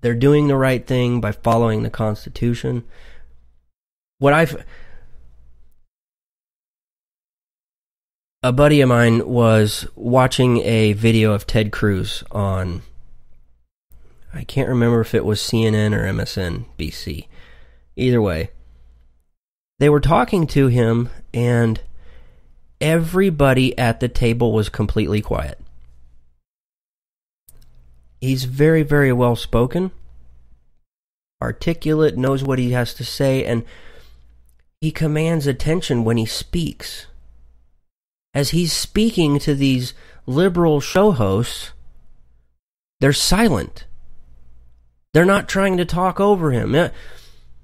they're doing the right thing by following the Constitution. A buddy of mine was watching a video of Ted Cruz on, I can't remember if it was CNN or MSNBC. Either way, they were talking to him, and everybody at the table was completely quiet. He's very, very well spoken, articulate, knows what he has to say, and he commands attention when he speaks. As he's speaking to these liberal show hosts, they're silent. They're not trying to talk over him.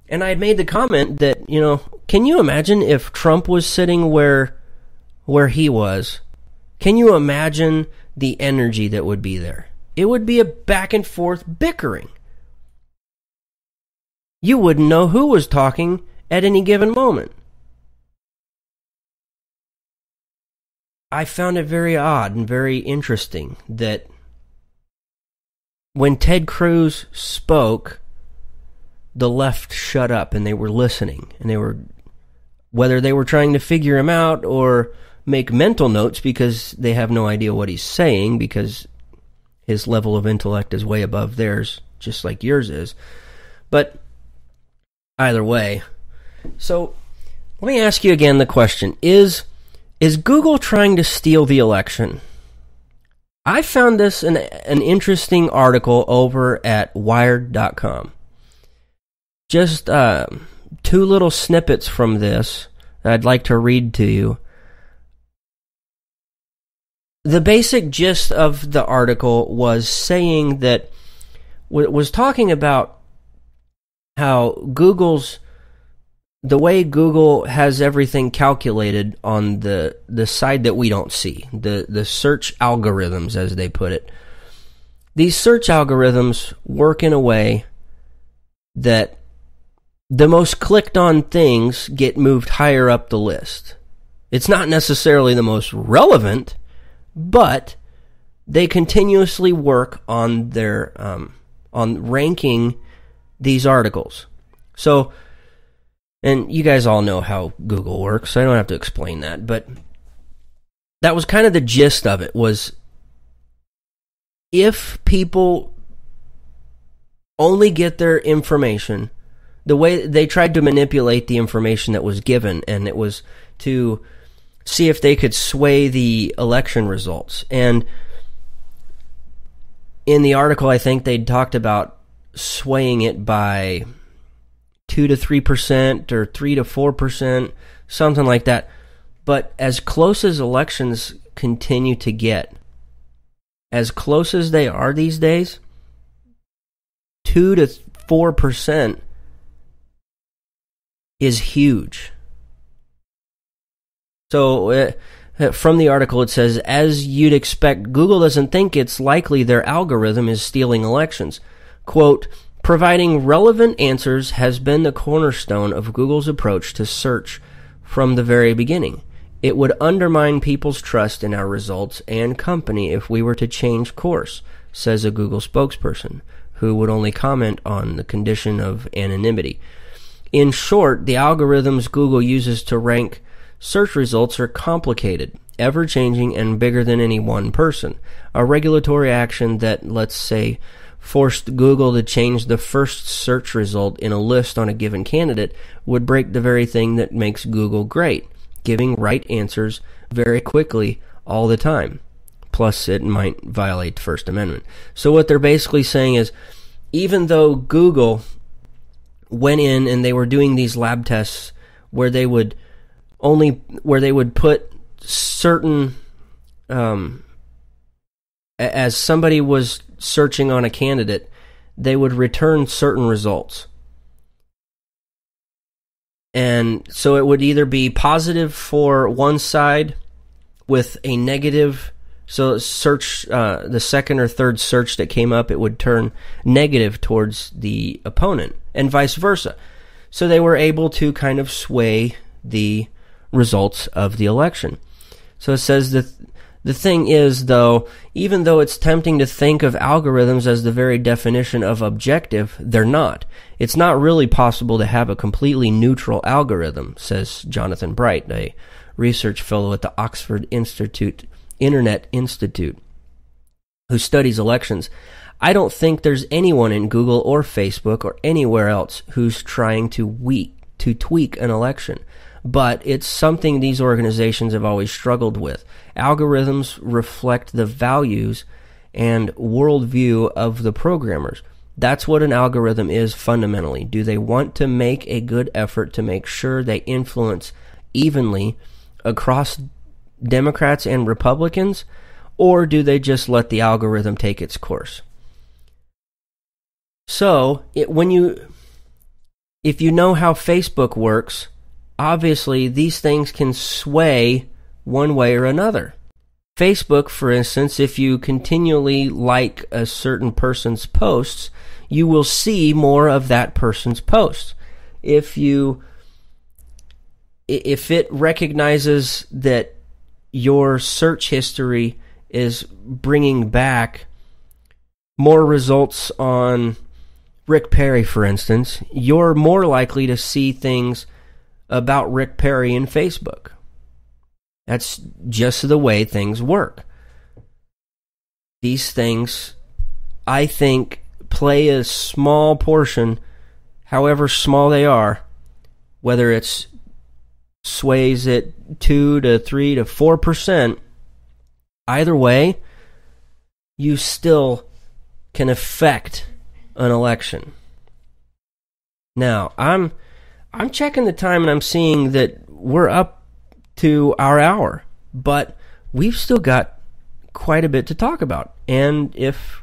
And I had made the comment that, you know, can you imagine if Trump was sitting where he was? Can you imagine the energy that would be there? It would be a back and forth bickering. You wouldn't know who was talking at any given moment. I found it very odd and very interesting that when Ted Cruz spoke, the left shut up and they were listening. And they were, whether they were trying to figure him out or make mental notes because they have no idea what he's saying because his level of intellect is way above theirs, just like yours is. But either way, so let me ask you again the question. Is Google trying to steal the election? I found this an interesting article over at Wired.com. Just two little snippets from this that I'd like to read to you. The basic gist of the article was saying that, was talking about how the way Google has everything calculated on the side that we don't see, the search algorithms, as they put it. These search algorithms work in a way that the most clicked on things get moved higher up the list. It's not necessarily the most relevant, but they continuously work on their on ranking these articles. So, and you guys all know how Google works, so I don't have to explain that, but that was kind of the gist of it, was if people only get their information, the way they tried to manipulate the information that was given, and it was to see if they could sway the election results. And in the article, I think they talked about swaying it by 2 to 3% or 3 to 4%, something like that. But as close as elections continue to get, as close as they are these days, 2 to 4% is huge. So from the article it says, as you'd expect, Google doesn't think it's likely their algorithm is stealing elections. Quote, providing relevant answers has been the cornerstone of Google's approach to search from the very beginning. It would undermine people's trust in our results and company if we were to change course, says a Google spokesperson, who would only comment on the condition of anonymity. In short, the algorithms Google uses to rank search results are complicated, ever-changing, and bigger than any one person. A regulatory action that, let's say, forced Google to change the first search result in a list on a given candidate would break the very thing that makes Google great, giving right answers very quickly all the time. Plus, it might violate the First Amendment. So what they're basically saying is, even though Google went in and they were doing these lab tests where they would put certain, as somebody was searching on a candidate, they would return certain results. And so it would either be positive for one side with a negative, so search, the second or third search that came up, it would turn negative towards the opponent, and vice versa. So they were able to kind of sway the results of the election. So it says that the thing is, though, even though it's tempting to think of algorithms as the very definition of objective, they're not. It's not really possible to have a completely neutral algorithm, says Jonathan Bright, a research fellow at the Oxford Internet Institute, who studies elections. I don't think there's anyone in Google or Facebook or anywhere else who's trying to tweak an election. But it's something these organizations have always struggled with. Algorithms reflect the values and worldview of the programmers. That's what an algorithm is fundamentally. Do they want to make a good effort to make sure they influence evenly across Democrats and Republicans, or do they just let the algorithm take its course? So, if you know how Facebook works, obviously these things can sway one way or another. Facebook, for instance, if you continually like a certain person's posts, you will see more of that person's posts. If it recognizes that your search history is bringing back more results on Rick Perry, for instance, you're more likely to see things about Rick Perry in Facebook. That's just the way things work. These things, I think, play a small portion, however small they are, whether it's sways at 2 to 3 to 4%, either way, you still can affect an election. Now, I'm checking the time and I'm seeing that we're up to our hour, but we've still got quite a bit to talk about. And if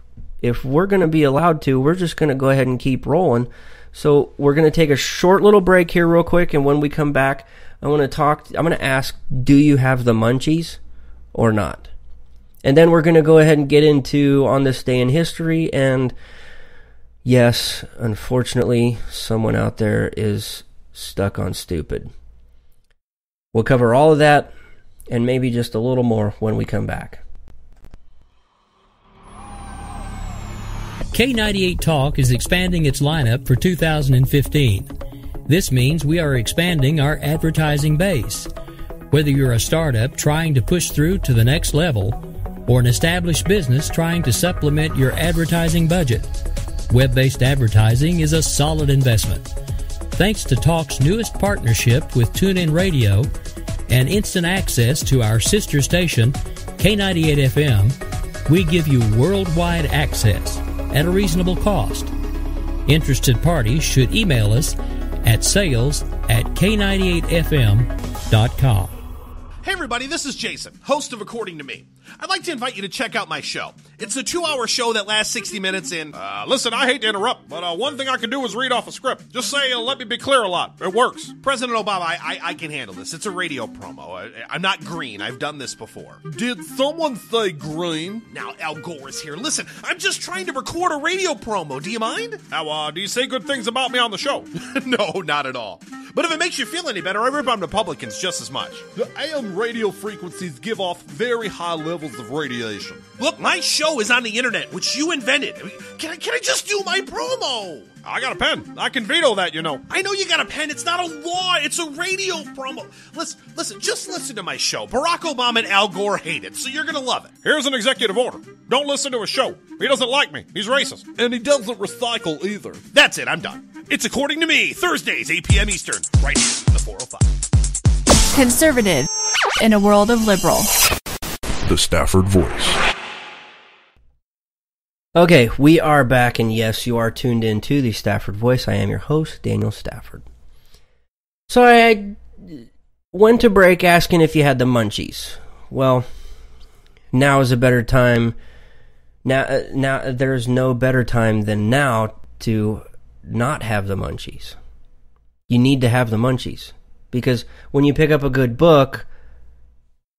we're going to be allowed to, we're just going to go ahead and keep rolling. So we're going to take a short little break here real quick, and when we come back, I'm going to ask, do you have the munchies or not? And then we're going to go ahead and get into On This Day in History, and yes, unfortunately, someone out there is stuck on stupid. We'll cover all of that and maybe just a little more when we come back. K98 Talk is expanding its lineup for 2015. This means we are expanding our advertising base. Whether you're a startup trying to push through to the next level or an established business trying to supplement your advertising budget, web-based advertising is a solid investment. Thanks to Talk's newest partnership with TuneIn Radio and instant access to our sister station, K98 FM, we give you worldwide access at a reasonable cost. Interested parties should email us at sales@k98fm.com. Hey everybody, this is Jason, host of According to Me. I'd like to invite you to check out my show. It's a 2-hour show that lasts 60 minutes in... listen, I hate to interrupt, but one thing I can do is read off a script. Just say, let me be clear a lot. It works. President Obama, I can handle this. It's a radio promo. I'm not green. I've done this before. Did someone say green? Now, Al Gore is here. Listen, I'm just trying to record a radio promo. Do you mind? Now, do you say good things about me on the show? No, not at all. But if it makes you feel any better, I rip on Republicans just as much. The AM radio frequencies give off very high levels of radiation. Look, my show is on the internet, which you invented. Can I just do my promo? I got a pen. I can veto that, you know. I know you got a pen. It's not a law. It's a radio promo. Listen, just listen to my show. Barack Obama and Al Gore hate it, so you're going to love it. Here's an executive order. Don't listen to his show. He doesn't like me. He's racist. And he doesn't recycle either. That's it. I'm done. It's According to Me, Thursdays, 8 p.m. Eastern, right here on the 405. Conservative in a world of liberal. The Stafford Voice. Okay, we are back, and yes, you are tuned in to the Stafford Voice. I am your host, Daniel Stafford. So I went to break asking if you had the munchies. Well, now is a better time. Now there's no better time than now to not have the munchies. You need to have the munchies, because when you pick up a good book,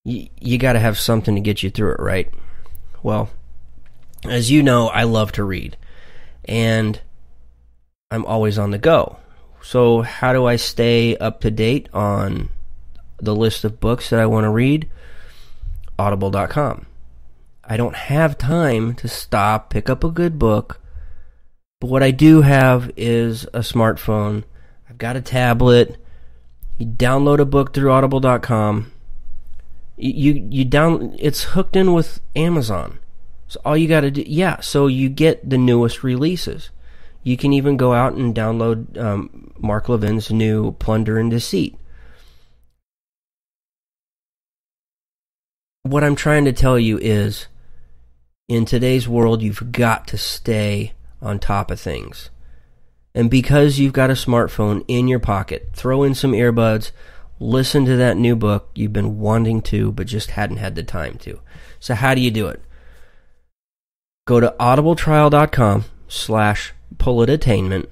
you got to have something to get you through it, right? Well, as you know, I love to read, and I'm always on the go. So how do I stay up to date on the list of books that I want to read? Audible.com. I don't have time to stop, pick up a good book, but what I do have is a smartphone. I've got a tablet. You download a book through Audible.com. It's hooked in with Amazon. So all you got to do, so you get the newest releases. You can even go out and download Mark Levin's new Plunder and Deceit. What I'm trying to tell you is, in today's world, you've got to stay on top of things. And because you've got a smartphone in your pocket, throw in some earbuds, listen to that new book you've been wanting to, but just hadn't had the time to. So how do you do it? Go to audibletrial.com/pullitattainment,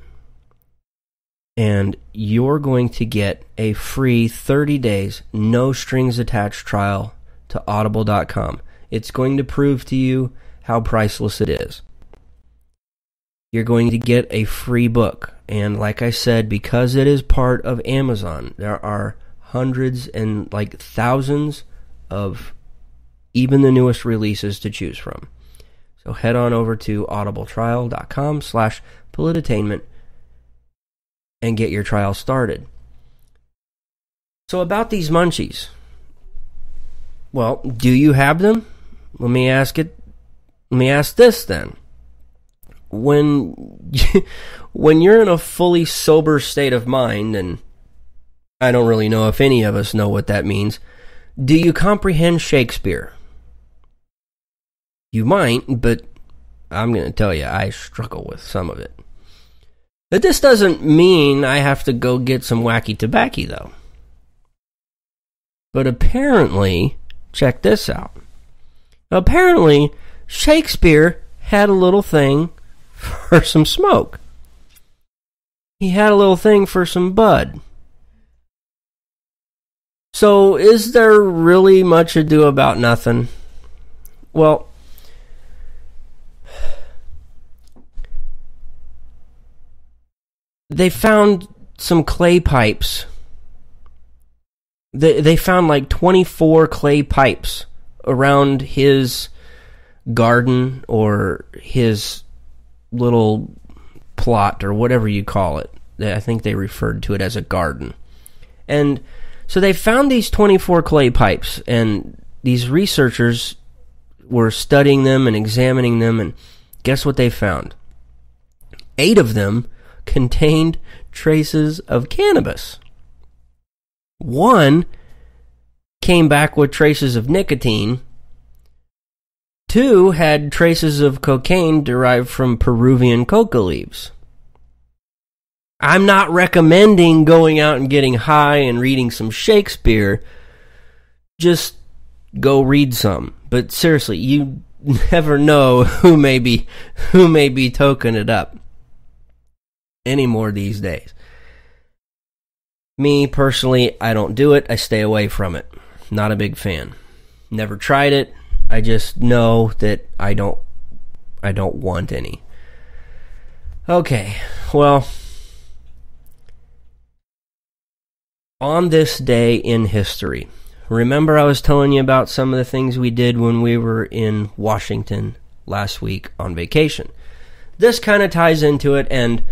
and you're going to get a free 30 days, no strings attached trial to audible.com. It's going to prove to you how priceless it is. You're going to get a free book. And like I said, because it is part of Amazon, there are hundreds and thousands of even the newest releases to choose from. So head on over to audibletrial.com/pullitattainment and get your trial started. So about these munchies. Well, do you have them? Let me ask this then. When you're in a fully sober state of mind, and I don't really know if any of us know what that means, do you comprehend Shakespeare? You might, but I'm going to tell you, I struggle with some of it. But this doesn't mean I have to go get some wacky tobacco, though. But apparently, check this out. Apparently, Shakespeare had a little thing for some smoke. He had a little thing for some bud. So, is there really much ado about nothing? Well, they found some clay pipes. They found 24 clay pipes around his garden or his little plot or whatever you call it. I think they referred to it as a garden. And so they found these 24 clay pipes, and these researchers were studying them and examining them, and guess what they found? 8 of them contained traces of cannabis. 1 came back with traces of nicotine. 2 had traces of cocaine derived from Peruvian coca leaves. I'm not recommending going out and getting high and reading some Shakespeare. Just go read some. But seriously, you never know who may be toking it up anymore these days. Me, personally, I don't do it. I stay away from it. Not a big fan. Never tried it. I just know that I don't want any. Okay, well, on this day in history, remember I was telling you about some of the things we did when we were in Washington last week on vacation. This kind of ties into it, and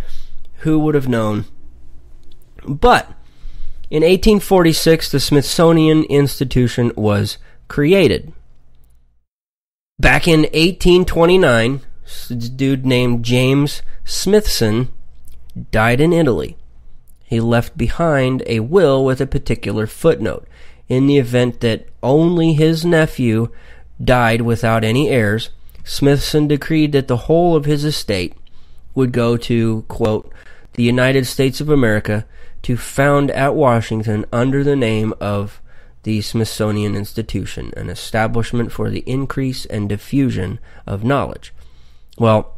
who would have known? But in 1846, the Smithsonian Institution was created. Back in 1829, this dude named James Smithson died in Italy. He left behind a will with a particular footnote. In the event that only his nephew died without any heirs, Smithson decreed that the whole of his estate would go to, quote, the United States of America, to found at Washington under the name of the Smithsonian Institution, an establishment for the increase and diffusion of knowledge. Well,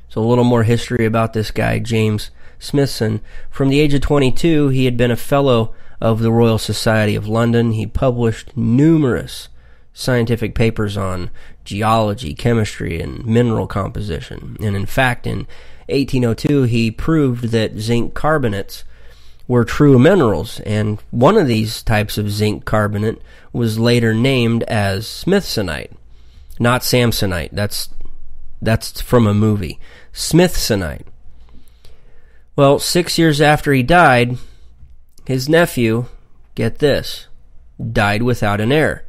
so a little more history about this guy, James Smithson. From the age of 22, he had been a fellow of the Royal Society of London. He published numerous scientific papers on geology, chemistry, and mineral composition. And in fact, in 1802, he proved that zinc carbonates were true minerals, and one of these types of zinc carbonate was later named as Smithsonite. Not Samsonite. That's from a movie. Smithsonite. Well, 6 years after he died, his nephew, get this, died without an heir.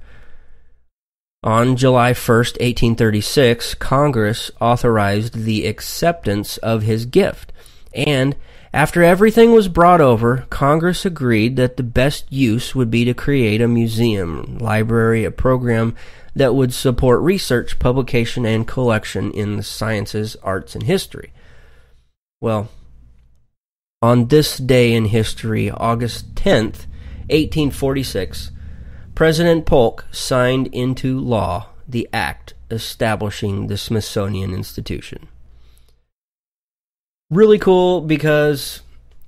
On July 1st, 1836, Congress authorized the acceptance of his gift, and after everything was brought over, Congress agreed that the best use would be to create a museum, library, a program that would support research, publication, and collection in the sciences, arts, and history. Well, on this day in history, August 10th, 1846, President Polk signed into law the act establishing the Smithsonian Institution. Really cool, because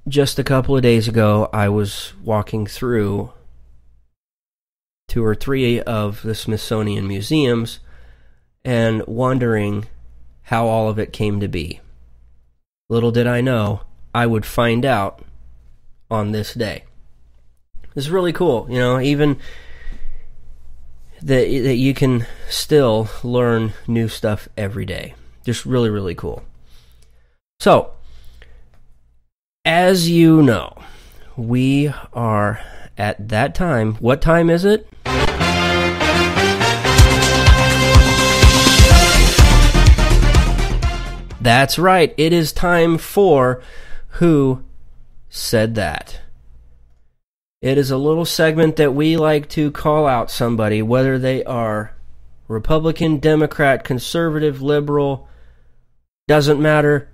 just a couple of days ago, I was walking through 2 or 3 of the Smithsonian museums and wondering how all of it came to be. Little did I know, I would find out on this day. It's really cool, you know, even that you can still learn new stuff every day. Just really, really cool. So, as you know, we are at that time. What time is it? That's right. It is time for Who Said That? It is a little segment that we like to call out somebody, whether they are Republican, Democrat, conservative, liberal, doesn't matter.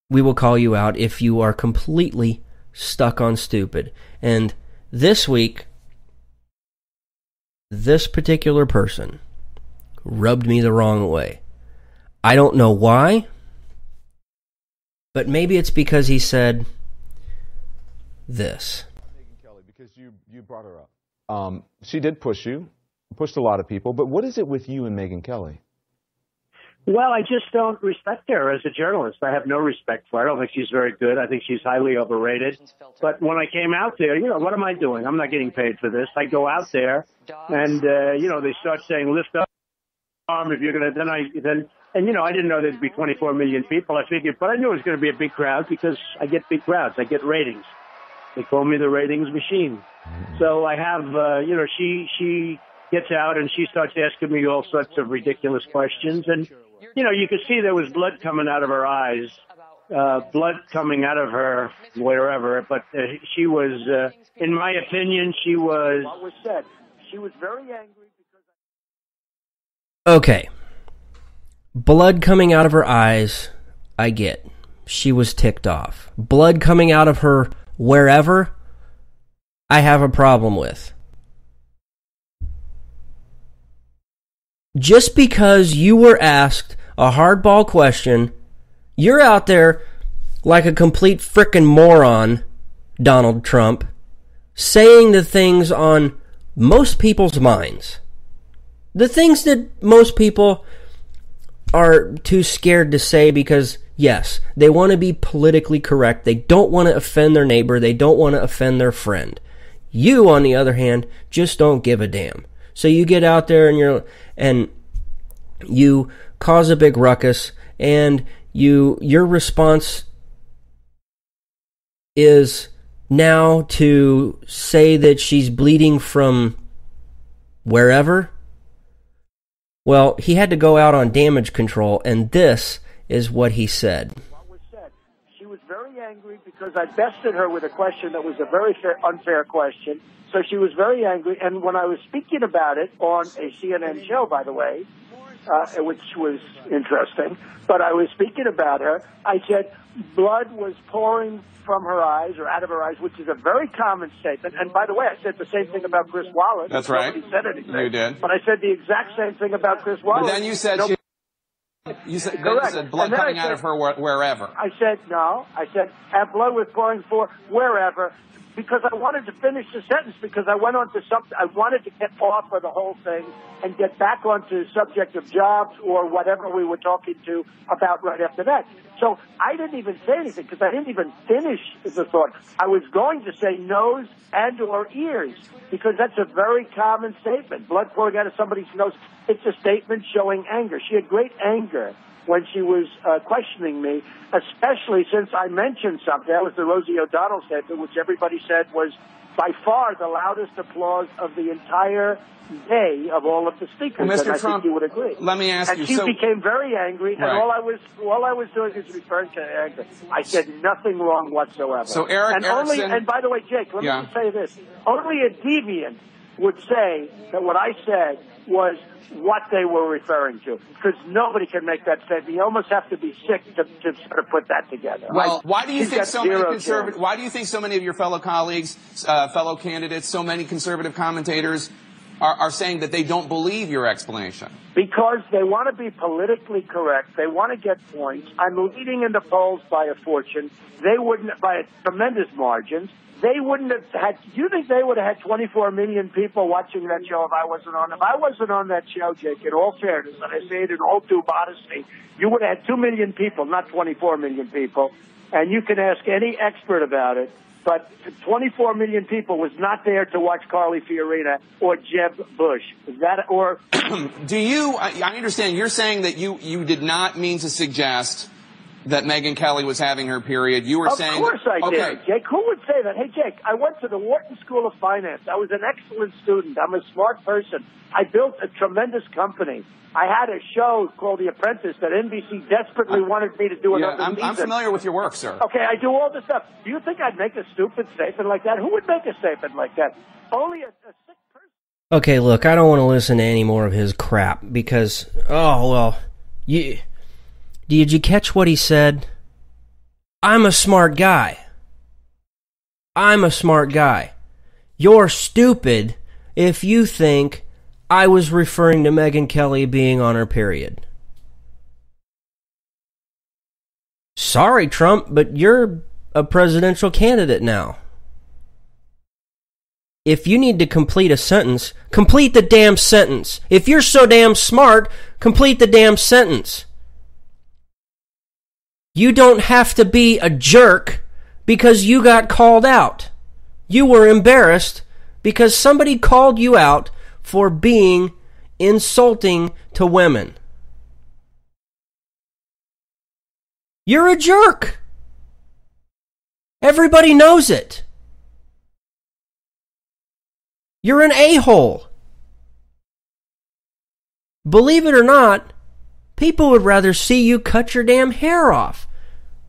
We will call you out if you are completely stuck on stupid. And this week, this particular person rubbed me the wrong way. I don't know why, but maybe it's because he said this. Because you brought her up. She did push you, pushed a lot of people, but what is it with you and Megyn Kelly? Well, I just don't respect her as a journalist. I have no respect for her. I don't think she's very good. I think she's highly overrated. But when I came out there, you know, what am I doing? I'm not getting paid for this. I go out there and, you know, they start saying, lift up arm if you're going to, and, you know, I didn't know there'd be 24 million people. I figured, but I knew it was going to be a big crowd because I get big crowds. I get ratings. They call me the ratings machine. So I have, you know, she gets out and she starts asking me all sorts of ridiculous questions. And, you know, you could see there was blood coming out of her eyes, blood coming out of her wherever. But she was, in my opinion, she was. What was said? She was very angry. Okay. Blood coming out of her eyes, I get. She was ticked off. Blood coming out of her wherever, I have a problem with. just because you were asked a hardball question, you're out there like a complete frickin' moron, Donald Trump, saying the things on most people's minds. The things that most people are too scared to say because, yes, they want to be politically correct. They don't want to offend their neighbor. They don't want to offend their friend. You, on the other hand, just don't give a damn. So you get out there and you cause a big ruckus, and your response is now to say that she's bleeding from wherever. Well, he had to go out on damage control, and this is what he said. What was said? She was very angry because I bested her with a question that was a very unfair question. So she was very angry, and when I was speaking about it on a CNN show, by the way, which was interesting, but I was speaking about her, I said blood was pouring from her eyes or out of her eyes, which is a very common statement. And by the way, I said the same thing about Chris Wallace. That's right. Nobody said anything. You did. But I said the exact same thing about Chris Wallace. But then you said you said blood coming out of her wherever. I said no. I said and blood was pouring for wherever, because I wanted to finish the sentence, because I went on to something. I wanted to get off of the whole thing and get back onto the subject of jobs or whatever we were talking to about right after that. So I didn't even say anything because I didn't even finish the thought. I was going to say nose and or ears, because that's a very common statement. Blood pouring out of somebody's nose. It's a statement showing anger. She had great anger when she was questioning me, especially since I mentioned something. That was the Rosie O'Donnell statement, which everybody said was by far the loudest applause of the entire day of all of the speakers. Well, Mr. and I Trump, think you would agree. Let me ask you. And she became very angry, and Right. all I was doing is referring to anger. I said nothing wrong whatsoever. So Erickson, and by the way, Jake, let me just say this: only a deviant would say that what I said was what they were referring to, because nobody can make that statement. You almost have to be sick to sort of put that together. Well, why do you think so many conservative? Why do you think so many of your fellow colleagues, fellow candidates, so many conservative commentators are saying that they don't believe your explanation? Because they want to be politically correct. They want to get points. I'm leading in the polls by a fortune. They wouldn't, by a tremendous margins. They wouldn't have had, do you think they would have had 24 million people watching that show if I wasn't on? If I wasn't on that show, Jake, in all fairness, and I say it in all due modesty, you would have had 2 million people, not 24 million people. And you can ask any expert about it. But 24 million people was not there to watch Carly Fiorina or Jeb Bush. Is that, or? Do you, I understand you're saying that you did not mean to suggest that Megyn Kelly was having her period. You were saying... Of course I did, Jake. Who would say that? Hey, Jake, I went to the Wharton School of Finance. I was an excellent student. I'm a smart person. I built a tremendous company. I had a show called The Apprentice that NBC desperately wanted me to do another season. I'm familiar with your work, sir. Okay, I do all this stuff. Do you think I'd make a stupid statement like that? Who would make a statement like that? Only a sick person. Okay, look, I don't want to listen to any more of his crap because, oh, well, did you catch what he said? I'm a smart guy. I'm a smart guy. You're stupid if you think I was referring to Megyn Kelly being on her period. Sorry, Trump, but you're a presidential candidate now. If you need to complete a sentence, complete the damn sentence. If you're so damn smart, complete the damn sentence. You don't have to be a jerk because you got called out. You were embarrassed because somebody called you out for being insulting to women. You're a jerk. Everybody knows it. You're an a-hole. Believe it or not, people would rather see you cut your damn hair off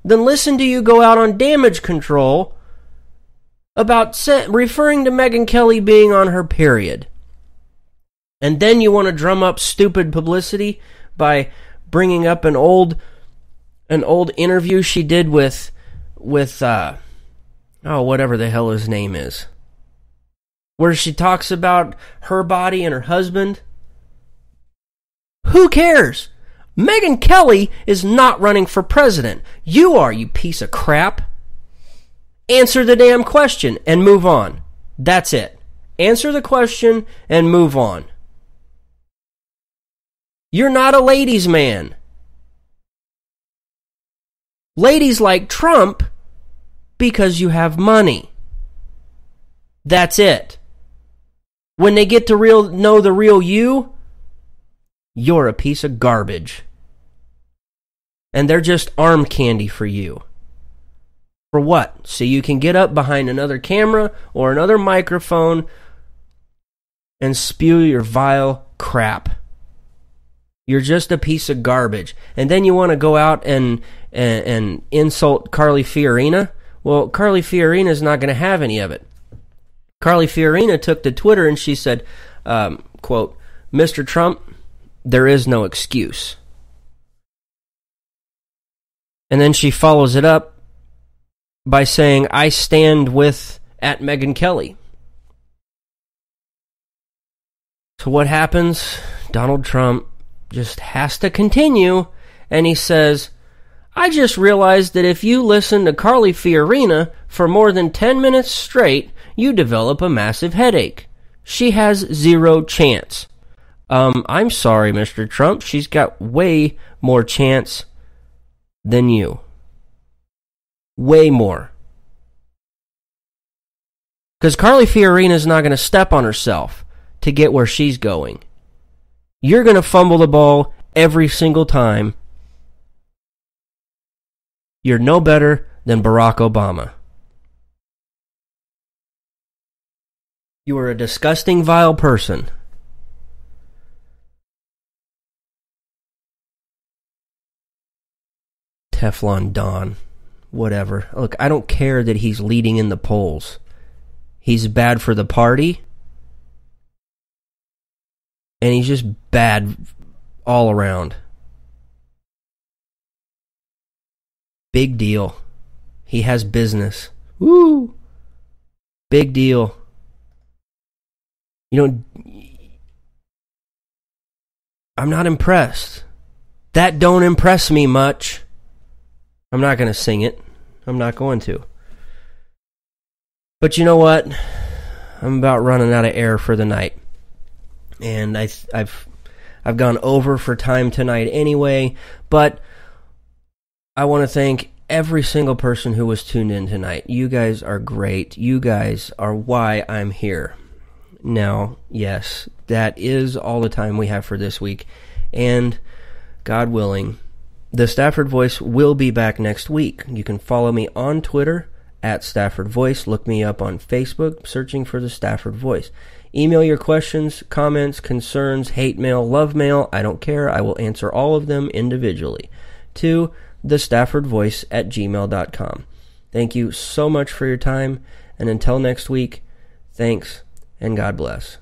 than listen to you go out on damage control about referring to Megyn Kelly being on her period. And then you want to drum up stupid publicity by bringing up an old interview she did with whatever the hell his name is, where she talks about her body and her husband. Who cares? Megyn Kelly is not running for president. You are, you piece of crap. Answer the damn question and move on. That's it. Answer the question and move on. You're not a ladies' man. Ladies like Trump because you have money. That's it. When they get to know the real you, you're a piece of garbage. And they're just arm candy for you. For what? So you can get up behind another camera or another microphone and spew your vile crap. You're just a piece of garbage. And then you want to go out and insult Carly Fiorina? Well, Carly Fiorina's not going to have any of it. Carly Fiorina took to Twitter and she said, quote, Mr. Trump, there is no excuse. And then she follows it up by saying, I stand with at Megyn Kelly. So what happens? Donald Trump just has to continue, and he says, I just realized that if you listen to Carly Fiorina for more than 10 minutes straight, you develop a massive headache. She has zero chance. I'm sorry, Mr. Trump. She's got way more chance than you. Way more. Because Carly Fiorina's not going to step on herself to get where she's going. You're going to fumble the ball every single time. You're no better than Barack Obama. You are a disgusting, vile person. Teflon Don. Whatever. Look, I don't care that he's leading in the polls. He's bad for the party. And he's just bad all around. Big deal. He has business. Woo! Big deal. You know, I'm not impressed. That don't impress me much. I'm not going to sing it. I'm not going to. But you know what? I'm about running out of air for the night. And I've gone over for time tonight anyway, but I want to thank every single person who was tuned in tonight. You guys are great. You guys are why I'm here. Now, yes, that is all the time we have for this week. And God willing, the Stafford Voice will be back next week. You can follow me on Twitter at Stafford Voice. Look me up on Facebook, searching for the Stafford Voice. Email your questions, comments, concerns, hate mail, love mail. I don't care. I will answer all of them individually to thestaffordvoice@gmail.com. Thank you so much for your time. And until next week, thanks and God bless.